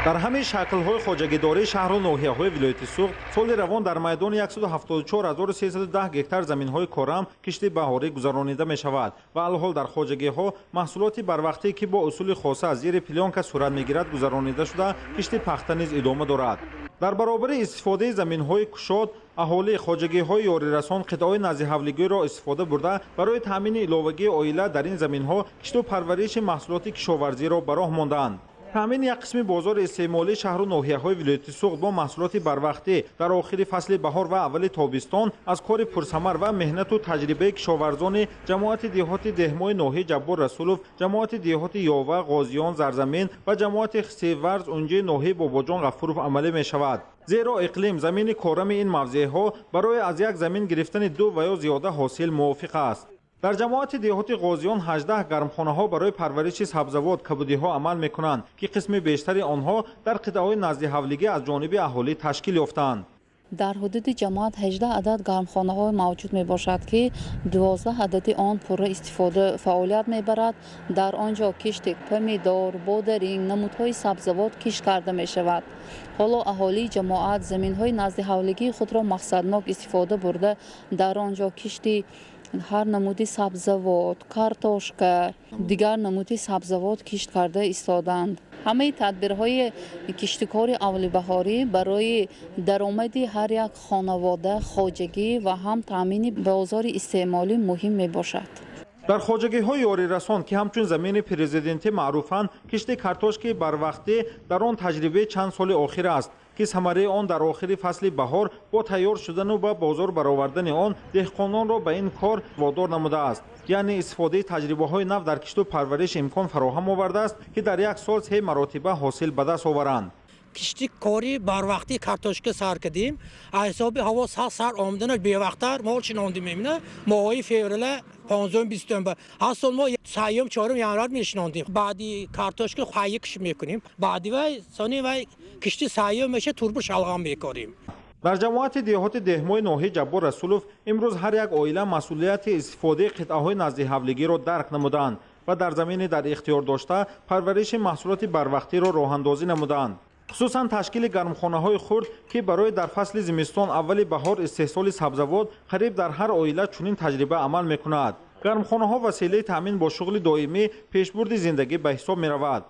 дар ҳамин шаклҳои хоҷагидории шаҳру ноҳияҳои вилояти Суғд соли равон дар майдони 174310 гектар заминҳои корам кишти баҳорӣ гузаронида мешавад ва алҳол дар хоҷагиҳо маҳсулоти барвақтӣ ки бо усули хоса аз зери пленка сурат мегирад гузаронида шуда кишти пахта низ идома дорад. дар баробари истифодаи заминҳои кушод аҳолии хоҷагиҳои ёрирасон қитъаҳои наздиҳавлигиро истифода бурда барои таъмини иловагии оила дар ин заминҳо кишту парвариши маҳсулоти кишоварзиро ба роҳ монданд. таъмини як қисми бозори истеъмолии шаҳру ноҳияҳои вилояти Суғд бо маҳсулоти барвақтӣ дар охири фасли баҳор ва аввали тобистон аз кори пурсамар ва меҳнату таҷрибаи кишоварзони ҷамоати деҳоти деҳмои ноҳияи Ҷаббур Расулов, ҷамоати деҳоти Ёва, Ғозиён, Зарзамин ва ҷамоати Хисиварз унҷи ноҳияи Бобоҷон Ғафуров амалӣ мешавад. зеро иқлим замини корами ин мавзеъҳо барои аз як замин гирифтани 2 ва ё зиёда ҳосил мувофиқ аст. дар ҷамоати деҳоти Ғозиён 18 гармхонаҳо барои парвариши сабзавот кабудиҳо амал мекунанд ки қисми бештари онҳо дар қитъаҳои назди ҳавлигӣ аз ҷониби аҳолӣ ташкил ёфтаанд. дар ҳудуди ҷамоат 18 адад гармхонаҳо мавҷуд мебошад ки 12 адади он пурра истифода фаъолият мебарад. дар он ҷо кишти помидор, бодаринг, намудҳои сабзавот кишт карда мешавад. ҳоло аҳолии ҷамоат заминҳои назди ҳавлигии худро мақсаднок истифода бурда дар он ҷо кишти ҳар намуди сабзавот, картошка, дигар намуди сабзавот кишт карда истоданд. ҳамаи тадбирҳои киштикори авлибаҳорӣ барои даромади ҳар як хонавода, хоҷагӣ ва ҳам таъмини бозори истеъмолӣ муҳим мебошад. дар хоҷагиҳои ёрирасон ки ҳамчун замини президентӣ маъруфанд, кишти картошки барвақтӣ дар он таҷрибаи чанд соли охир аст. که ثمره آن در آخر فصل بهار با تیار شدن و به بازار برآوردن آن دهقانان را به این کار وادار نموده است. یعنی استفاده تجربه های نو در کشت و پرورش امکان فراهم آورده است که در یک سال 3 مراتبه حاصل به دست آورند. کشتی کاری بر وقتی کارتوشک سر کردیم، حساب هوا سر آمدنش به وقتر مال شناندیم میمونه. ماهای فوریه 15 20 اصل ما سیام چهارم یارد میشناندیم. بعدی کارتوشک خواهی کش میکنیم. بعدی وای ثانی وای کشتی سیام میشه توربو شلغم میکنیم. در جماعت دهات دهمای ناحیه جبار رسولوف امروز هر یک عائله مسئولیت استفاده قطعه‌های نزد حملگی را درک نمودند و در زمین در اختیار داشته پرورش محصولات بروقتی را راه‌اندازی نمودند. خصوصا تشکیل گرمخانه‌های خرد که برای در فصل زمستان اول بهار استحصال سبزیجات قریب در هر عائله چنین تجربه عمل می‌کند. گرمخانه‌ها وسیله تامین با شغل دائمی پیشبرد زندگی به حساب می‌رود.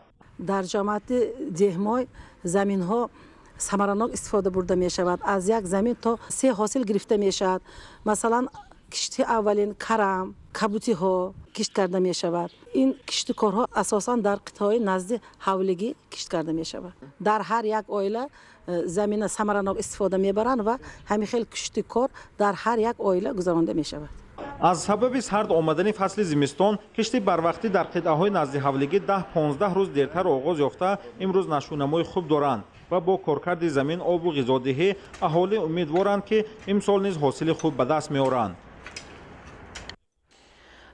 در جماعت دهمای زمین‌ها ثمرناک استفاده برده می شود. از یک زمین تا 3 حاصل گرفته می شود. مثلا کشتی اولین کرم، کبوتی ها کشت کرده می شود. این کشتی کارها اساسا در قطعه نزد حولگی کشت کرده می شود. در هر یک عائله زمین ثمرناک استفاده می برند و همین خیلی کشتی کار در هر یک عائله گذرانده می شود. از سبب سرد آمدن فصل زمستان کشتی بروقتی در قطعه‌های نزد حولگی 10-15 روز دیرتر آغاز یافته امروز نشونمای خوب دارند و با کارکرد زمین آب و غذادهی اهالی امیدوارند که امسال نیز حاصل خوب به دست می‌آورند.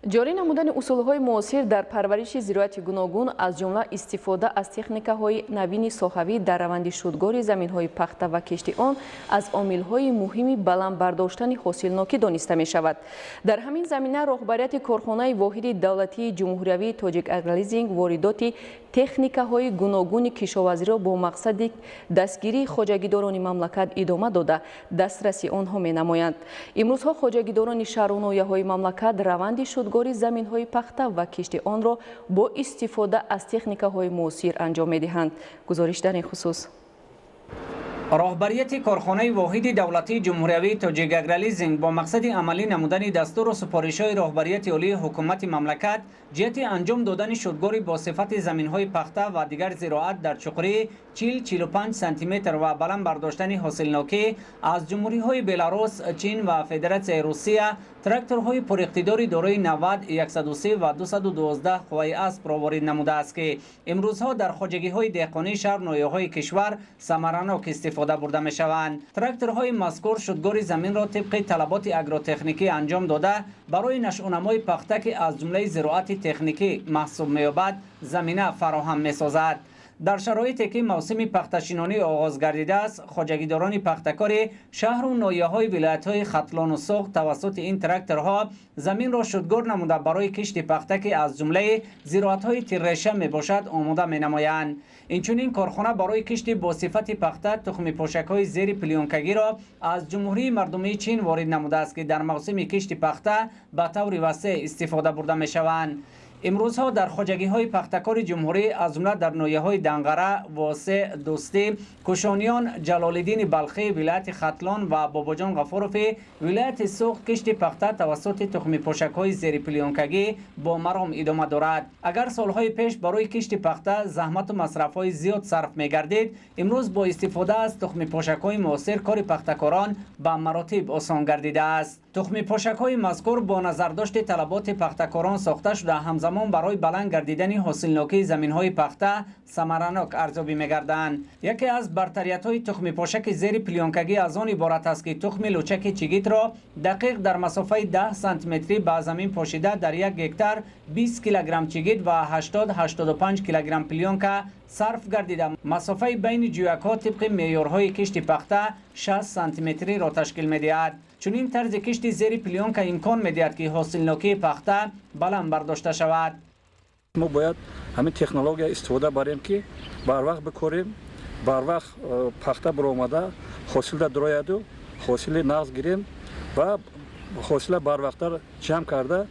جاری نمودن اصولهای معاصر در پرورش زراعت گوناگون از جمله استفاده از تکنیک‌های نوین ساحوی در روند شودگاری زمین‌های پخته و کشت آن از عامل‌های مهمی بلند برداشتن حاصلناکی دانسته می‌شود. در همین زمینه رهبریت کارخانه واحد دولتی جمهوری تاجیک اگرلیزینگ واردات تکنیک‌های گوناگون کشاورزی را با مقصد دستگیری خواجگیداران مملکت ادامه داده دسترسی آنها می‌نمایند. امروزها خواجگیداران شهر و ناحیه‌های مملکت روند شودگاری زمین‌های پخته و کشت آن را با استفاده از تکنیک‌های معاصر انجام می‌دهند. گزارش در این خصوص. رهبریت کارخانه واحد دولتی جمهوری تاجیک اگرلیزینگ با مقصد عملی نمودن دستور و سفارش‌های رهبریت عالی حکومت مملکت جهت انجام دادن شودگاری با صفت زمین‌های پخته و دیگر زراعت در چقری 40-45 سانتی متر و بلند برداشتن حاصلناکی از جمهوری‌های بلاروس، چین و فدراسیون روسیه تراکتورهای پراقتدار دارای 90 103 و 212 قوه اسب را وارد نموده است که امروزها در خواجگی‌های دهقانی شهر ناحیه‌های کشور ثمرناک استفاده برده می‌شوند. تراکتورهای مذکور شودگاری زمین را طبق طلبات اگروتکنیکی انجام داده برای نشونمای پخته که از جمله زراعت تکنیکی محسوب می‌یابد زمینه فراهم می‌سازد. در شرایطی که موسم پخته‌شینانی آغاز گردیده است، خواجگیداران پخته‌کار شهر و ناحیه‌های ولایت‌های ختلان و سوخت توسط این تراکتورها زمین را شودگار نموده برای کشت پخته که از جمله زراعت‌های تیررشه میباشد آماده می‌نمایند. اینچنین کارخانه برای کشت با صفت پخته تخم پوشک‌های زیر پلیونکگی را از جمهوری مردمی چین وارد نموده است که در موسم کشت پخته به طور وسیع استفاده برده می‌شوند. امروزها در خواجگی‌های پخته‌کار جمهوری از جمله در ناحیه‌های دنگره، واسع، دوستی، کوشانیان، جلال‌الدین بلخی ولایت ختلان و باباجان غفوروفی ولایت سوخت کشت پخته توسط تخم پوشک‌های زیر پلیونکگی با مرام ادامه دارد. اگر سال‌های پیش برای کشت پخته زحمت و مصرف‌های زیاد صرف می‌گردید، امروز با استفاده از تخم پوشک‌های معاصر کار پخته‌کاران به مراتب آسان گردیده است. تخم پوشک‌های مذکور با نظرداشت طلبات پخته‌کاران ساخته شده همزمان برای بلند گردیدن حاصلناکی زمین‌های پخته ثمرناک ارزیابی می‌گردند. یکی از برتریت‌های تخم پوشک زیر پلیونکگی از آن عبارت است که تخم لوچک چیگیت را دقیق در مسافه 10 سانتی متری به زمین پاشیده در یک هکتار 20 کیلوگرم چیگیت و 80-85 کیلوگرم پلیونکا صرف گردیده مسافه بین جویک‌ها طبق معیارهای کشت پخته 60 سانتی متری را تشکیل می‌دهد. چنین طرز کشت زیر پلیونکا امکان می‌دهد که حاصلناکی پخته بلند برداشته شود. ما باید همین تکنولوژی استفاده بریم که بر وقت بکوریم، بر وقت پخته برآمده حاصل دراید و حاصل نغز گیریم و حاصل بر وقت جمع کرده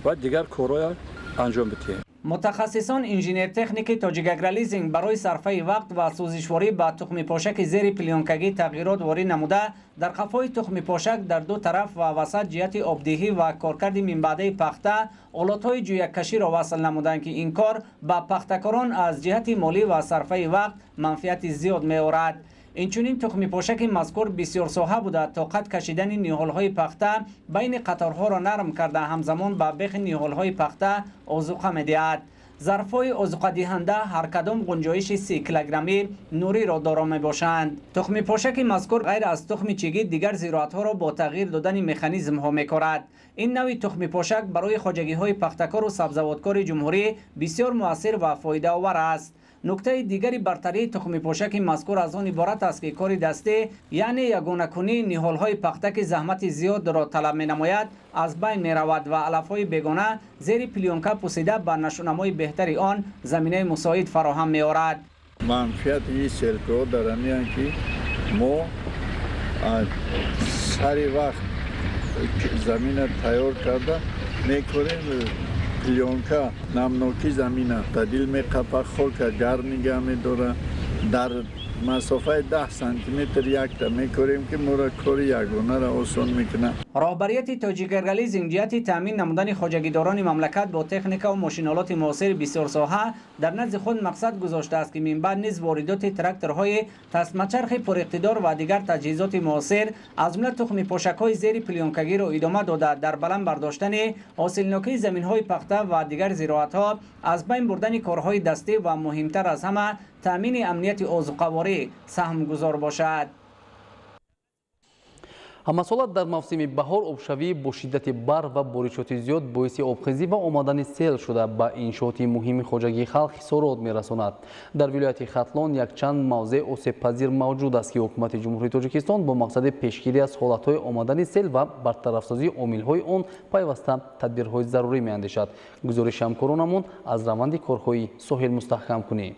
و دیگر کارهای انجام بدهیم. متخصصان انجینیر تکنیک تاجیک اگرلیزینگ برای صرفه وقت و سوزشواری با تخم پوشک زیر پلیونکگی تغییرات وارد نموده در قفای تخم پوشک در دو طرف و وسط جهت آبدهی و کارکرد منبعده پخته آلات‌های جویک‌کشی را وصل نمودند که این کار به پخته‌کاران از جهت مالی و صرفه وقت منفعت زیاد می‌آورد. اینچنین تخم پوشک مذکور بسیار ساحه بوده تا قد کشیدن نیهال‌های پخته بین قطارها را نرم کرده همزمان به بیخ نیهال‌های پخته آذوقه می‌دهد. ظرف‌های آذوقه دهنده هر کدام گنجایش 30 کیلوگرمی نوری را دارا میباشند. تخم پوشک مذکور غیر از تخم چیگی دیگر زراعت‌ها را با تغییر دادن مکانیزم‌ها می‌کند. این نوع تخم پوشک برای خواجگی‌های پخته‌کار و سبزوارکار جمهوری بسیار مؤثر و فایده آور است. نکته دیگری برتری تخم پوشک مذکور از آن عبارت است که کار دستی یعنی یگانه کنی نهال‌های پخته که زحمت زیاد را طلب می‌نماید از بین می‌رود و علف‌های بیگانه زیر پلیونکه پوسیده بر نشونمای بهتری آن زمینه مساعد فراهم می‌آورد. منفیت این سلک‌ها در این که ما سری وقت زمین تیار کرده می‌کنیم پلیونکا نمناکی زمین تبدیل می‌کنه خاک گرم نگه می‌داره در مسافه 10 سانتی متر یک تا می‌کنیم که ما را کار یگانه را آسان می‌کنه. راهبریت تاجیکرگلی زنجیت تامین نمودن خواجگیداران مملکت با تکنیک و ماشینالات معاصر بسیار ساحه در نزد خود مقصد گذاشته است که من بعد نیز واردات تراکتورهای تسمه‌چرخ پراقتدار و دیگر تجهیزات معاصر از جمله تخم پوشک‌های زیر پلیونکگی را ادامه داده در بلند برداشتن حاصلناکی زمین‌های پخته و دیگر زراعت‌ها از بین بردن کارهای دستی و مهمتر از همه تامین امنیت آذوقه‌واری سهم گذار باشد. ҳамасолат дар мавсими баҳор обшавӣ бо шиддати барф ва боришоти зиёд боиси обхезӣ ва омадани сел шуда ба иншооти муҳими хоҷагии халқ хисорот мерасонад. дар вилояти хатлон якчанд мавзеъ осебпазир мавҷуд аст ки ҳукумати ҷумҳурии тоҷикистон бо мақсади пешгирӣ аз ҳолатҳои омадани сел ва бартарафсозии омилҳои он пайваста тадбирҳои зарурӣ меандешад. гузориши ҳамкоронамон аз раванди корҳои соҳил мустаҳкамкунӣ.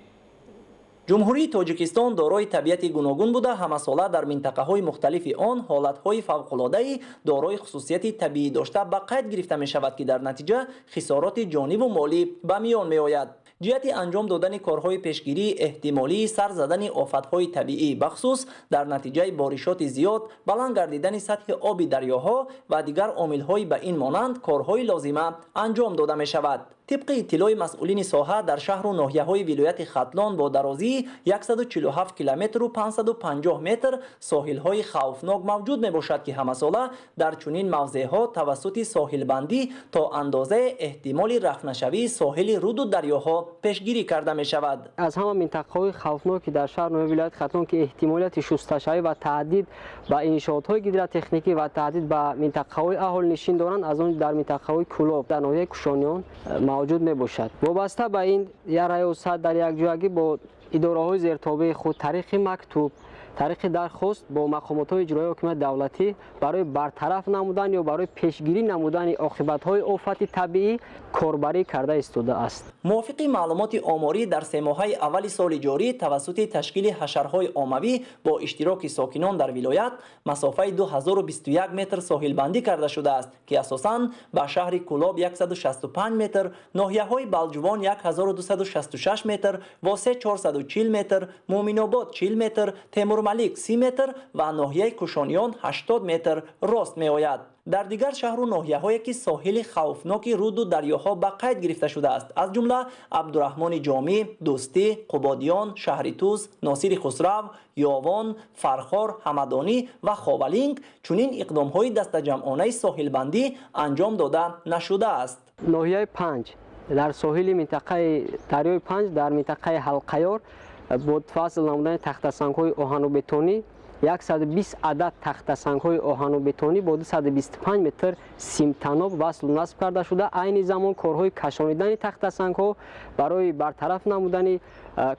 ҷумҳурии тоҷикистон дорои табиати гуногун буда ҳамасола дар минтақаҳои мухталифи он ҳолатҳои фавқулодаи дорои хусусияти табиӣ дошта ба қайд гирифта мешавад ки дар натиҷа хисороти ҷониву молӣ ба миён меояд. ҷиҳати анҷом додани корҳои пешгирии эҳтимолии сар задани офатҳои табиӣ бахусус дар натиҷаи боришоти зиёд баланд гардидани сатҳи оби дарёҳо ва дигар омилҳои ба ин монанд корҳои лозима анҷом дода мешавад. طبق اطلاع مسئولین ساحه در شهر و ناحیه‌های ولایت ختلان با درازی 147 کیلومتر و 550 متر ساحل‌های خوفناک موجود میباشد که همساله در چنین موضع‌ها توسط ساحل بندی تا اندازه احتمال رفنشوی ساحل رود و دریاها پیشگیری کرده می‌شود. از همه منطقه‌های خوفناک در شهر و ولایت ختلان که احتمالیت شستشوی و تهدید به انشاءات‌های گیدرا تکنیکی و تهدید به منطقه‌های اهالی نشین دارند از آن در منطقه‌های کلوب در ناحیه کوشانیان موجود می باشد. وابسته به این یا ریاست در یک جایگی با اداره‌های زیرتابع خود طریق مکتوب طریق درخواست با مقامات اجرایی حکومت دولتی برای برطرف نمودن یا برای پیشگیری نمودن عاقبت‌های آفت طبیعی کاربری کرده ایستاده است. موافق معلومات آماری در 3 ماهه اول سال جاری توسط تشکیل حشرهای عاموی با اشتراک ساکنان در ولایت مسافه 2021 متر ساحل بندی کرده شده است که اساساً به شهر کلاب 165 متر، ناحیه‌های بلجوان 1266 متر، واسه 440 متر، مومن آباد 40 متر، تیمور ملک 30 متر و ناحیه کوشانیان 80 متر راست می آید. در دیگر شهر و ناحیه‌هایی که ساحل خوفناک رود و دریاها به قید گرفته شده است از جمله عبدالرحمن جامی، دوستی، قبادیان، شهر توس، ناصر خسرو، یاوان، فرخار، حمدانی و خاولینگ چنین اقدام‌های دسته‌جمعانه ساحل بندی انجام داده نشده است. ناحیه 5 در ساحل منطقه دریای 5 در منطقه حلقیار با فصل نمودن تخته‌سنگ‌های آهن و بتونی 120 عدد تخته‌سنگ‌های آهن و بتونی با 225 متر سیمتناب وصل و نصب کرده شده. عین زمان کارهای کشانیدن تخته‌سنگ‌ها برای برطرف نمودن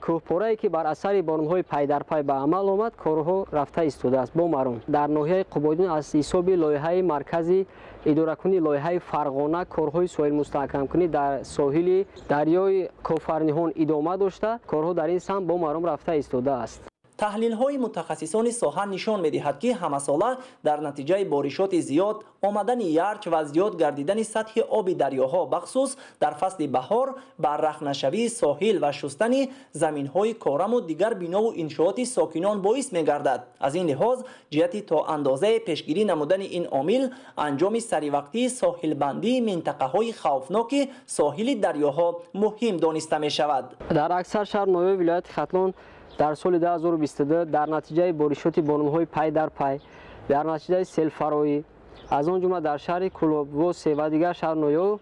کوهپاره‌ای که بر اثر باران‌های پی در پی به عمل آمد کارها رفته ایستاده است. با مرام در ناحیه قبادیان از حساب لایحه مرکزی اداره‌کنی لایحه فرغانه کارهای ساحل مستحکم‌کنی در ساحل دریای کوفرنهان ادامه داشته کارها در این سمت با مرام رفته ایستاده است. تحلیل‌های متخصصان ساحه نشان می‌دهد که همساله در نتیجه بارشات زیاد آمدن یرچ و زیاد گردیدن سطح آب دریاها بخصوص در فصل بهار بر رخنه‌شوی ساحل و شستن زمین‌های کارم و دیگر بنا و انشاءات ساکنان باعث می‌گردد. از این لحاظ جهتی تا اندازه پیشگیری نمودن این عامل انجام سریع ساحل بندی منطقه‌های خوفناک ساحل دریاها مهم دانسته می‌شود. در اکثر شهر نوی ولایت ختلان در سال 2022 در نتیجه بارشات باران‌های پی در پی در نتیجه سیل فراوی از آن جمله در شهر کلوبوس و دیگر شهر نویو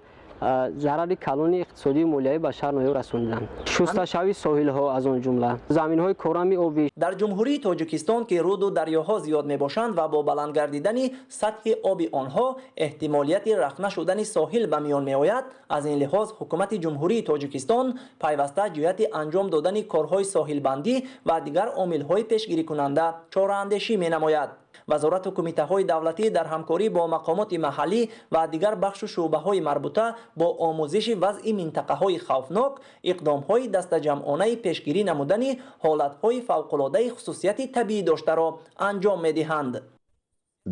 ضرر کلان اقتصادی و مالیاتی به شهر نویو رساندند. شستشوی ساحل‌ها از آن جمله زمین‌های کارآمد آبی در جمهوری تاجیکستان که رود و دریاها زیاد میباشند و با بلند گردیدن سطح آب آنها احتمالیت رخنه شدن ساحل به میان میآید. از این لحاظ حکومت جمهوری تاجیکستان پیوسته جهت انجام دادن کارهای ساحل بندی و دیگر عامل‌های پیشگیری کننده چاره‌اندیشی می‌نماید. وزارت و کمیته‌های دولتی در همکاری با مقامات محلی و دیگر بخش و شعبه‌های مربوطه با آموزش وضع منطقه‌های خوفناک اقدام‌های دسته‌جمعانه پیشگیری نمودن حالت‌های فوق‌العاده خصوصیت طبیعی داشته را انجام می‌دهند.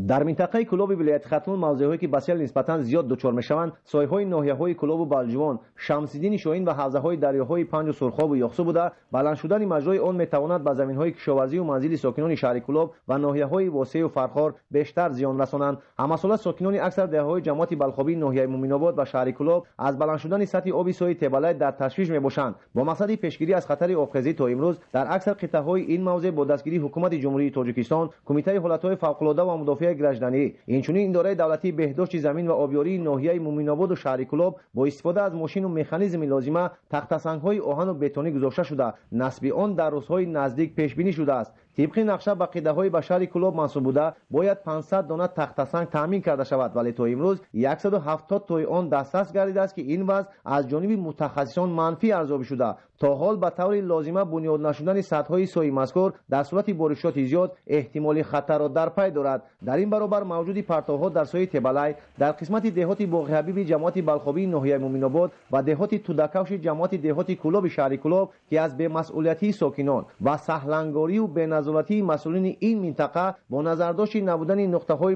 در منطقه کلوب ولایت ختلون موضعهایی که بسیار نسبتاً زیاد دچار میشوند سایه‌های ناحیه‌های کلوب و بالجوان، شمس‌الدین شاهین و حوزه‌های دریاهای پنج و سرخاب و یاخسو بوده بلند شدن مجرای آن میتواند به زمین‌های کشاورزی و منزل ساکنان شهر کلوب و ناحیه‌های واسع و فرخار بیشتر زیان رسانند. همساله ساکنان اکثر دهه‌های جماعت بلخابی ناحیه مومن‌آباد و شهر کلوب از بلند شدن سطح آب سوی تبلای در تشویش میباشند. با مقصد پیشگیری از خطر آبخیزی تا امروز در اکثر قطعه‌های این موضع با دستگیری حکومت جمهوری تاجیکستان، کمیته حالت‌های فوق‌العاده و مدافع گردشدنی اینچنین اداره دولتی بهداشت زمین و آبیاری ناحیه مومن‌آباد و شهر کلوب با استفاده از ماشین و مکانیزم لازمه تخت‌سنگ‌های آهن و بتونی گذاشته شده نصب آن در روزهای نزدیک پیش بینی شده است. طبق نقشه به قیده‌های به شهر کلوب منسوب بوده باید 500 دانه تخت‌سنگ تامین کرده شود ولی تا امروز 170 تای آن دسترس گردیده است که این وضع از جانب متخصصان منفی ارزیابی شده. تا حال به طور لازمه بنیاد نشدن سدهای سوی مذکور در صورت بارشات زیاد احتمال خطر را در پی دارد. در این برابر موجود پرتوها در سوی تبلای در قسمت دهات باغ حبیب جماعت بلخابی ناحیه مومن‌آباد و دهات تودکوش جماعت دهات کلوب شهر کلوب که از بی‌مسئولیتی ساکنان و سهلنگاری و بی‌نظارتی مسئولین این منطقه با نظرداشت نبودن نقطه‌های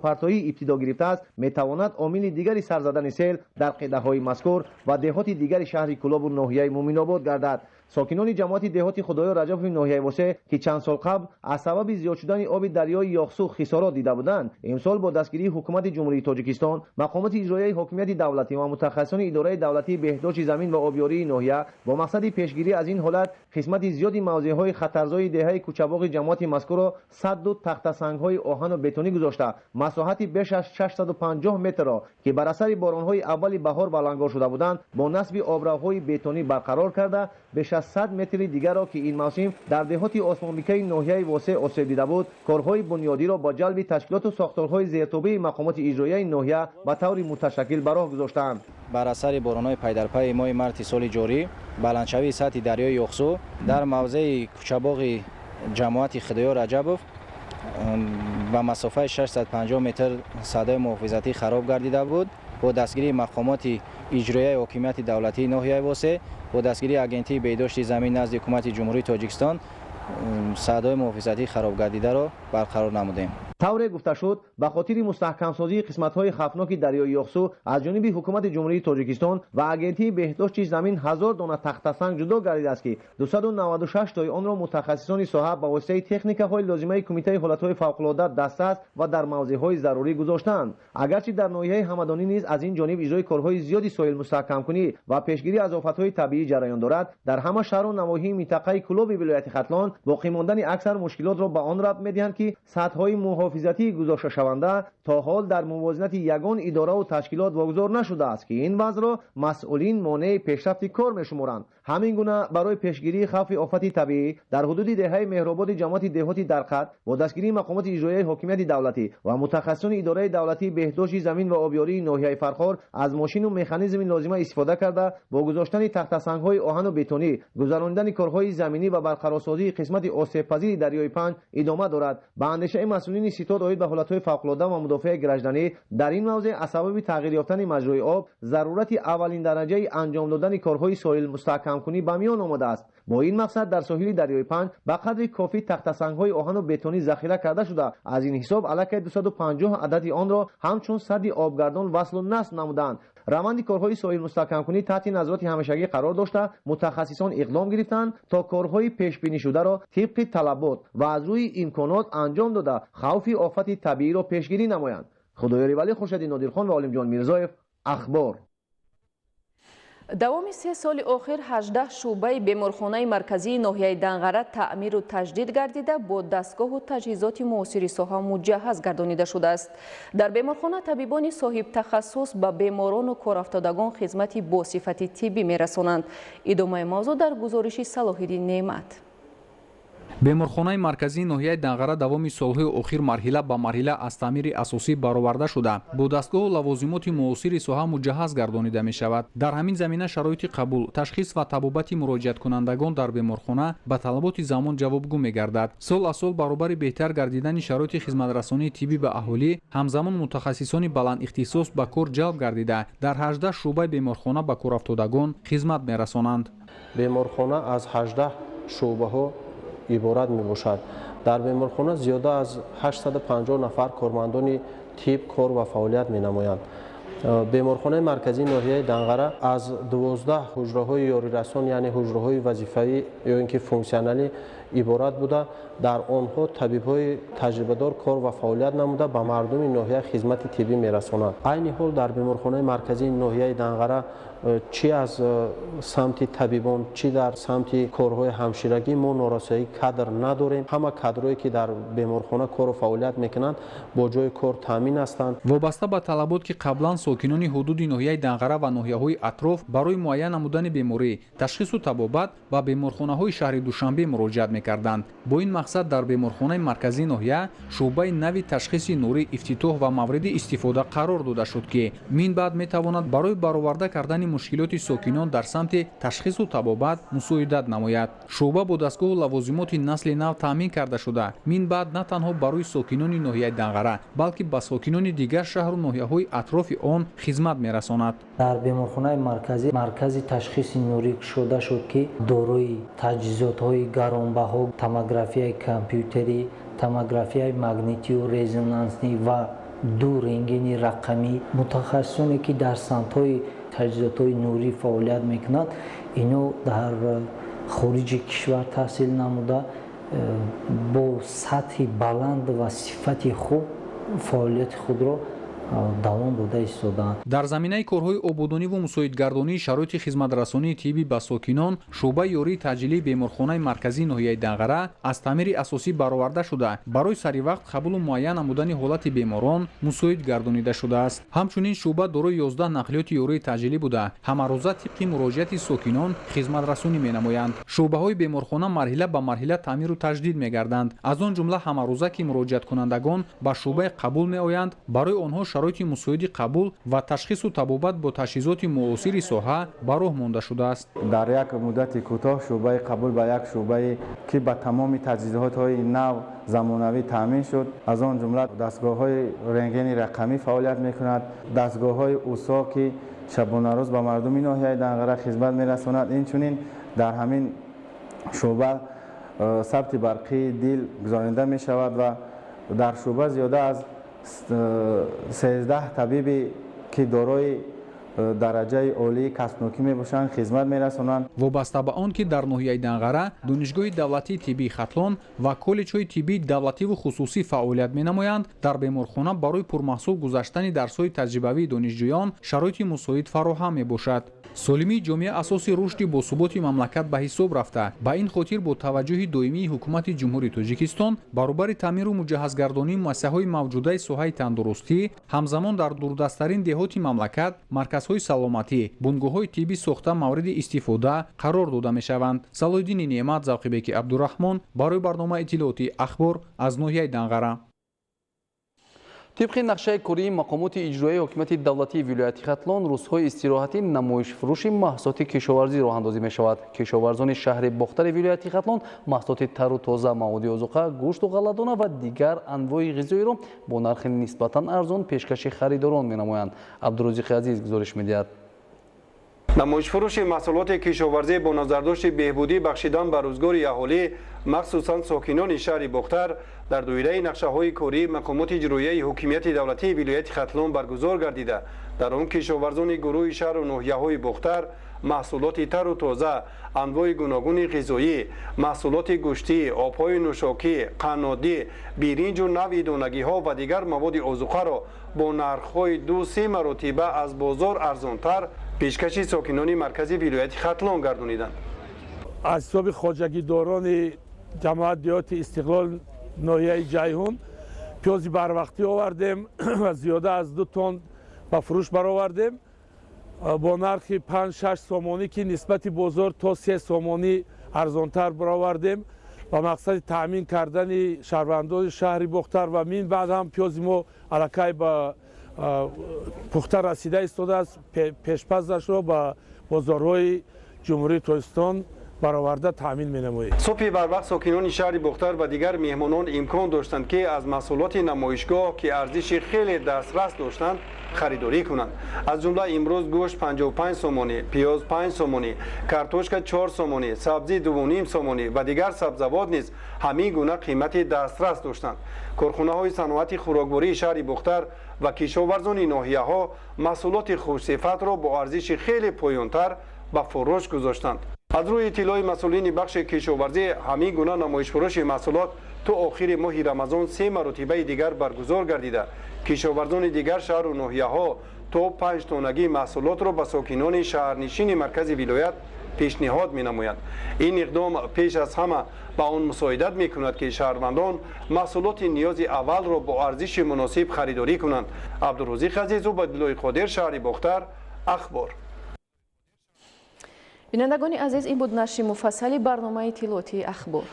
پرتویی ابتدا گرفته است میتواند عامل دیگری سر زدن سیل در قیده‌های مذکور و دهات دیگر شهر کلوب و ناحیه مومن‌آباد گردد. ساکنان جماعت دهات خدایا رجب ناحیه واسه که چند سال قبل از سبب زیاد شدن آب دریای یاخسو خسارات دیده بودند امسال با دستگیری حکومت جمهوری تاجیکستان مقامات اجرایی حاکمیت دولتی و متخصصان اداره دولتی بهداشت زمین و آبیاری ناحیه با مقصد پیشگیری از این حالت قسمت زیادی موضع‌های خطرزای دهه کوچه‌باغ جماعت مذکور را صد و تخت‌سنگ‌های آهن و بتونی گذاشته مساحتی بیش از 650 متر را که بر اثر باران‌های اول بهار بلندگار شده بودند با نصب آبراهای بتونی برقرار کرده بیش از 100 متر دیگر را که این موسم در دهات آسمانبیکه ناحیه واسع آسیب دیده بود کارهای بنیادی را با جلب تشکیلات و ساختارهای زیرتابه مقامات اجرایی ناحیه به طور متشکل به راه گذاشتند. بر اثر باران‌های پی در پی ماه مارس سال جاری بلندشوی سطح دریای یاخسو در موضع کوچه‌باغ جماعت خدایا رجبوف و مسافت 650 متر سدهای محافظتی خراب گردیده بود. با دستگیری مقامات اجرایی حکومت دولتی ناحیه واسع با دستگیری اگنتی بهداشت زمین نزد حکومت جمهوری تاجیکستان سدهای محافظتی خراب گردیده را برقرار نمودیم. طور گفته شد به خاطر مستحکم سازی قسمت‌های خفناک دریای یاخسو از جانب حکومت جمهوری تاجیکستان و اگنتی بهداشت زمین 1000 دانه تخت‌سنگ جدا گردیده است که 296 تای آن را متخصصان ساحه با واسطه تکنیک‌های لازمه کمیته حالت‌های فوق‌العاده دسترس و در موضع‌های ضروری گذاشتند. اگرچه در ناحیه همدانی نیز از این جانب اجرای کارهای زیادی ساحل مستحکم کنی و پیشگیری از آفت‌های طبیعی جریان دارد در همه شهر و نواحی منطقه کلوب ولایت ختلان باقی ماندن اکثر مشکلات را به آن ربط می‌دهند که سطح‌های محافظتی گذاشته شونده تا حال در موازنت یگان اداره و تشکیلات واگذار نشده است که این وضع را مسئولین مانع پیشرفت کار می‌شمارند. همین گونه برای پیشگیری خوف آفت طبیعی در حدود دهه مهرآباد جماعت دهاتی درقد با دستگیری مقامات اجرایی حکومت دولتی و متخصصان اداره دولتی بهداشت زمین و آبیاری ناحیه فرخار از ماشین و مکانیزم لازمه استفاده کرده با گذاشتن تخت‌سنگ‌های آهن و بتونی گذراندن کارهای زمینی و برقرارسازی قسمت آسیب‌پذیر دریای پنج ادامه دارد. به اندیشه مسئولین ستاد آید به حالت‌های فوق‌العاده و مدافع گردشدنی در این موضع از سبب تغییر یافتن مجرای آب ضرورت اولین درجه انجام دادن کارهای ساحل مستحکم کنی به میان آمده است. با این مقصد در ساحل دریای پنج به قدر کافی تخت‌سنگ‌های آهن و بتونی ذخیره کرده شده. از این حساب علاوه 250 عدد آن را همچون سد آبگردان وصل و نصب نمودند. روند کارهای ساحل مستحکم کنی تحت نظارت همیشگی قرار داشته متخصصان اقدام گرفتند تا کارهای پیش بینی شده را طبق طلبات و از روی امکانات انجام داده خوف آفت طبیعی را پیشگیری نمایند. خدایاری ولی خورشیدی نادرخان و عالم جان میرزایف اخبار. давоми 3 соли охир 18 шуъбаи беморхонаи марказии ноҳияи Данғара таъмиру таҷдид гардида бо дастгоҳу таҷҳизоти муосири соҳа муҷаҳҳаз гардонида шудааст. Дар беморхона табибони соҳибтахассус ба беморону корафтодагон хизмати босифати тиббӣ мерасонанд. идомаи мавзӯъ дар гузориши Салоҳиддин Неъмат. беморхонаи марказии ноҳияи Данғара давоми солҳои охир марҳила ба марҳила аз таъмири асосӣ бароварда шуда бо дастгоҳу лавозимоти муосири соҳа муҷаҳҳаз гардонида мешавад. дар ҳамин замина шароити қабул, ташхис ва табобати муроҷиаткунандагон дар беморхона ба талаботи замон ҷавобгӯ мегардад. сол аз сол баробари беҳтар гардидани шароити хизматрасонии тиббӣ ба аҳолӣ ҳамзамон мутахассисони баландихтисос ба кор ҷалб гардида дар 18 шуъбаи беморхона ба корафтодагон хизмат мерасонанд. беморхона аз 18 шуъбаҳо иборат мебошад. дар беморхона зиёда аз 850 нафар кормандони тиб кор ва фаъолият менамоянд. беморхонаи марказии ноҳияи Данғара аз 12 ҳуҷраҳои ёрирасон, яъне ҳуҷраҳои вазифавӣ ё ин ки функсионалӣ иборат буда, дар онҳо табибҳои таҷрибадор кор ва фаъолият намуда ба мардуми ноҳия хизмати тиббӣ мерасонанд. айни ҳол дар беморхонаи марказии ноҳияи Данғара чӣ аз самти табибон, чӣ дар самти корҳои ҳамширагӣ мо норасоии кадр надорем. ҳама кадрое ки дар беморхона кору фаъолият мекунанд бо ҷои кор таъмин ҳастанд. вобаста ба талабот ки қаблан сокинони ҳудуди ноҳияи Данғара ва ноҳияҳои атроф барои муайян намудани беморӣ, ташхису табобат ба беморхонаҳои шаҳри Душанбе муроҷиат мекарданд. бо ин мақсад дар беморхонаи марказии ноҳия шуъбаи нави ташхиси нурӣ ифтитоҳ ва мавриди истифода қарор дода шуд ки минбаъд метавонад барои бароварда кардани мушкилоти сокинон дар самти ташхису табобат мусоидат намояд. шуъба бо дастгоҳу лавозимоти насли нав таъмин карда шуда минбаъд на танҳо барои сокинони ноҳияи Данғара, балки ба сокинони дигар шаҳру ноҳияҳои атрофи он хизмат мерасонад. дар беморхонаи марказӣ маркази ташхиси нурӣ кушода шуд ки дорои таҷҳизотҳои гаронбаҳо, томографияи компютерӣ, томографияи магнитию резонансӣ ва 2 рентгени рақамӣ. мутахассисоне ки дар самтҳои таҷҳизотҳои нурӣ фаъолият мекунанд, ино дар хориҷи кишвар таҳсил намуда бо сатҳи баланд ва сифати хуб фаъолияти худро давом дода истодаанд. дар заминаи корҳои ободониву мусоидгардонии шароити хизматрасонии тиббӣ ба сокинон шуъбаи ёрии таъҷилии беморхонаи марказии ноҳияи Данғара аз таъмири асосӣ бароварда шуда барои саривақт қабулу муайян намудани ҳолати беморон мусоид гардонида шудааст. ҳамчунин шуъба дорои 11 нақлиёти ёрии таъҷилӣ буда ҳамарӯза тибқи муроҷиати сокинон хизматрасонӣ менамоянд. шуъбаҳои беморхона марҳила ба марҳила таъмиру таҷдид мегарданд. аз он ҷумла ҳамарӯза ки муроҷиаткунандагон ба шуъбаи қабул меоянд, барои онҳо шароити мусоиди қабул ва ташхису табобат бо таҷҳизоти муосири соҳа ба роҳ монда шудааст. дар як муддати кӯтоҳ шуъбаи қабул ба як шуъбае ки ба тамоми таҷҳизотҳои нав замонавӣ таъмин шуд, аз он ҷумла дастгоҳҳои рентгени рақамӣ фаъолият мекунад, дастгоҳҳои УСО ки шабонарӯз ба мардуми ноҳияи Данғара хизмат мерасонад. инчунин дар ҳамин шуъба сабти барқии дил гузаронида мешавад ва дар шуъба зиёда аз 13 табиби ки дорои дараҷаи олии касбнокӣ мебошанд хизмат мерасонанд. вобаста ба он ки дар ноҳияи Данғара донишгоҳи давлатии тиббии Хатлон ва коллеҷҳои тиббии давлативу хусусӣ фаъолият менамоянд, дар беморхона барои пурмаҳсул гузаштани дарсҳои таҷрибавии донишҷӯён шароити мусоид фароҳам мебошад. солимии ҷомеа асоси рушди босуботи мамлакат ба ҳисоб рафта, ба ин хотир бо таваҷҷӯҳи доимии ҳукумати ҷумҳурии Тоҷикистон баробари таъмиру муҷаҳҳазгардонии муассисаҳои мавҷудаи соҳаи тандурустӣ, ҳамзамон дар дурдастарин деҳоти мамлакат марказҳои саломатӣ, бунгоҳҳои тиббӣ сохта мавриди истифода қарор дода мешаванд. Салоҳиддини Неъмат, Завқибеки Абдурахмон барои барномаи иттилоъоти ахбор аз ноҳияи Данғара. طبق نقشه کری مقامات اجرایی حکومت دولتی ولایت خاتلان روزهای استراحتی نمایش فروش محصولات کشاورزی راه اندازی می شود. کشاورزان شهر باختر ولایت خاتلان محصولات تر و تازه، مواد عضوی، گوشت و غله‌دانه و دیگر انواع غذایی را با نرخ نسبتاً ارزان پیشکش خریداران می نمایند. عبدالرزاق عزیز گزارش می‌دهد. نمایش فروش محصولات کشاورزی با نظرداشت بهبودی بخشیدن به روزگار اهالی махсусан сокинони шаҳри бухтар дар доираи нақшаҳои кории мақомоти иҷроияи ҳокимияти давлатии вилояти хатлон баргузор гардида дар он кишоварзони гурӯҳи шаҳру ноҳияҳои бухтар маҳсулоти тару тоза, анвои гуногуни ғизоӣ, маҳсулоти гӯштӣ, обҳои нӯшокӣ, қаннодӣ, биринҷу навъи донагиҳо ва дигар маводи озуқаро бо нархҳои 2-3 маротиба аз бозор арзонтар пешкаши сокинони маркази вилояти хатлон гардониданд. аз ҳисоби хоҷагидорони ҷамоат диёти истиқлол ноҳияи ҷайҳун пиёзи барвақтӣ овардем ва зиёда аз 2 тонн ба фурӯш баровардем бо нархи 5-6 сомонӣ ки нисбати бозор то 3 сомонӣ арзонтар баровардем ба мақсади таъмин кардани шаҳрвандони шаҳри бухтар ва мин баъд ҳам пиёзи мо аллакай ба пухта расида истодааст. пешпазашро ба бозорҳои ҷумҳурии тоҷикистон бароварда таъмин менамоем. субҳи барвақт сокинони шаҳри бухтар ва дигар меҳмонон имкон доштанд ки аз маҳсулоти намоишгоҳ ки арзиши хеле дастрас доштанд харидорӣ кунанд. аз ҷумла имрӯз гӯшт 55 сомонӣ, пиёз 5 сомонӣ, картошка 4 сомонӣ, сабзи 2.5 сомонӣ ва дигар сабзавот низ ҳамин гуна қимати дастрас доштанд. корхонаҳои саноати хӯроквории шаҳри бухтар ва кишоварзони ноҳияҳо маҳсулоти хушсифатро бо арзиши хеле поёнтар ба фурӯш гузоштанд. аз рӯи иттилои масъулини бахши кишоварзӣ ҳамин гуна намоишфурӯши маҳсулот то охири моҳи рамазон 3 маротибаи дигар баргузор гардида кишоварзони дигар шаҳру ноҳияҳо то 5 тоннагии маҳсулотро ба сокинони шаҳрнишини маркази вилоят пешниҳод менамоянд. ин иқдом пеш аз ҳама ба он мусоидат мекунад ки шаҳрвандон маҳсулоти ниёзи аввалро бо арзиши муносиб харидорӣ кунанд. абдурозиқ азизу ба дилои қодир, шаҳри бухтар, ахбор. бинандагони азиз, ин буд нашри муфассали барномаи иттилоъоти ахбор.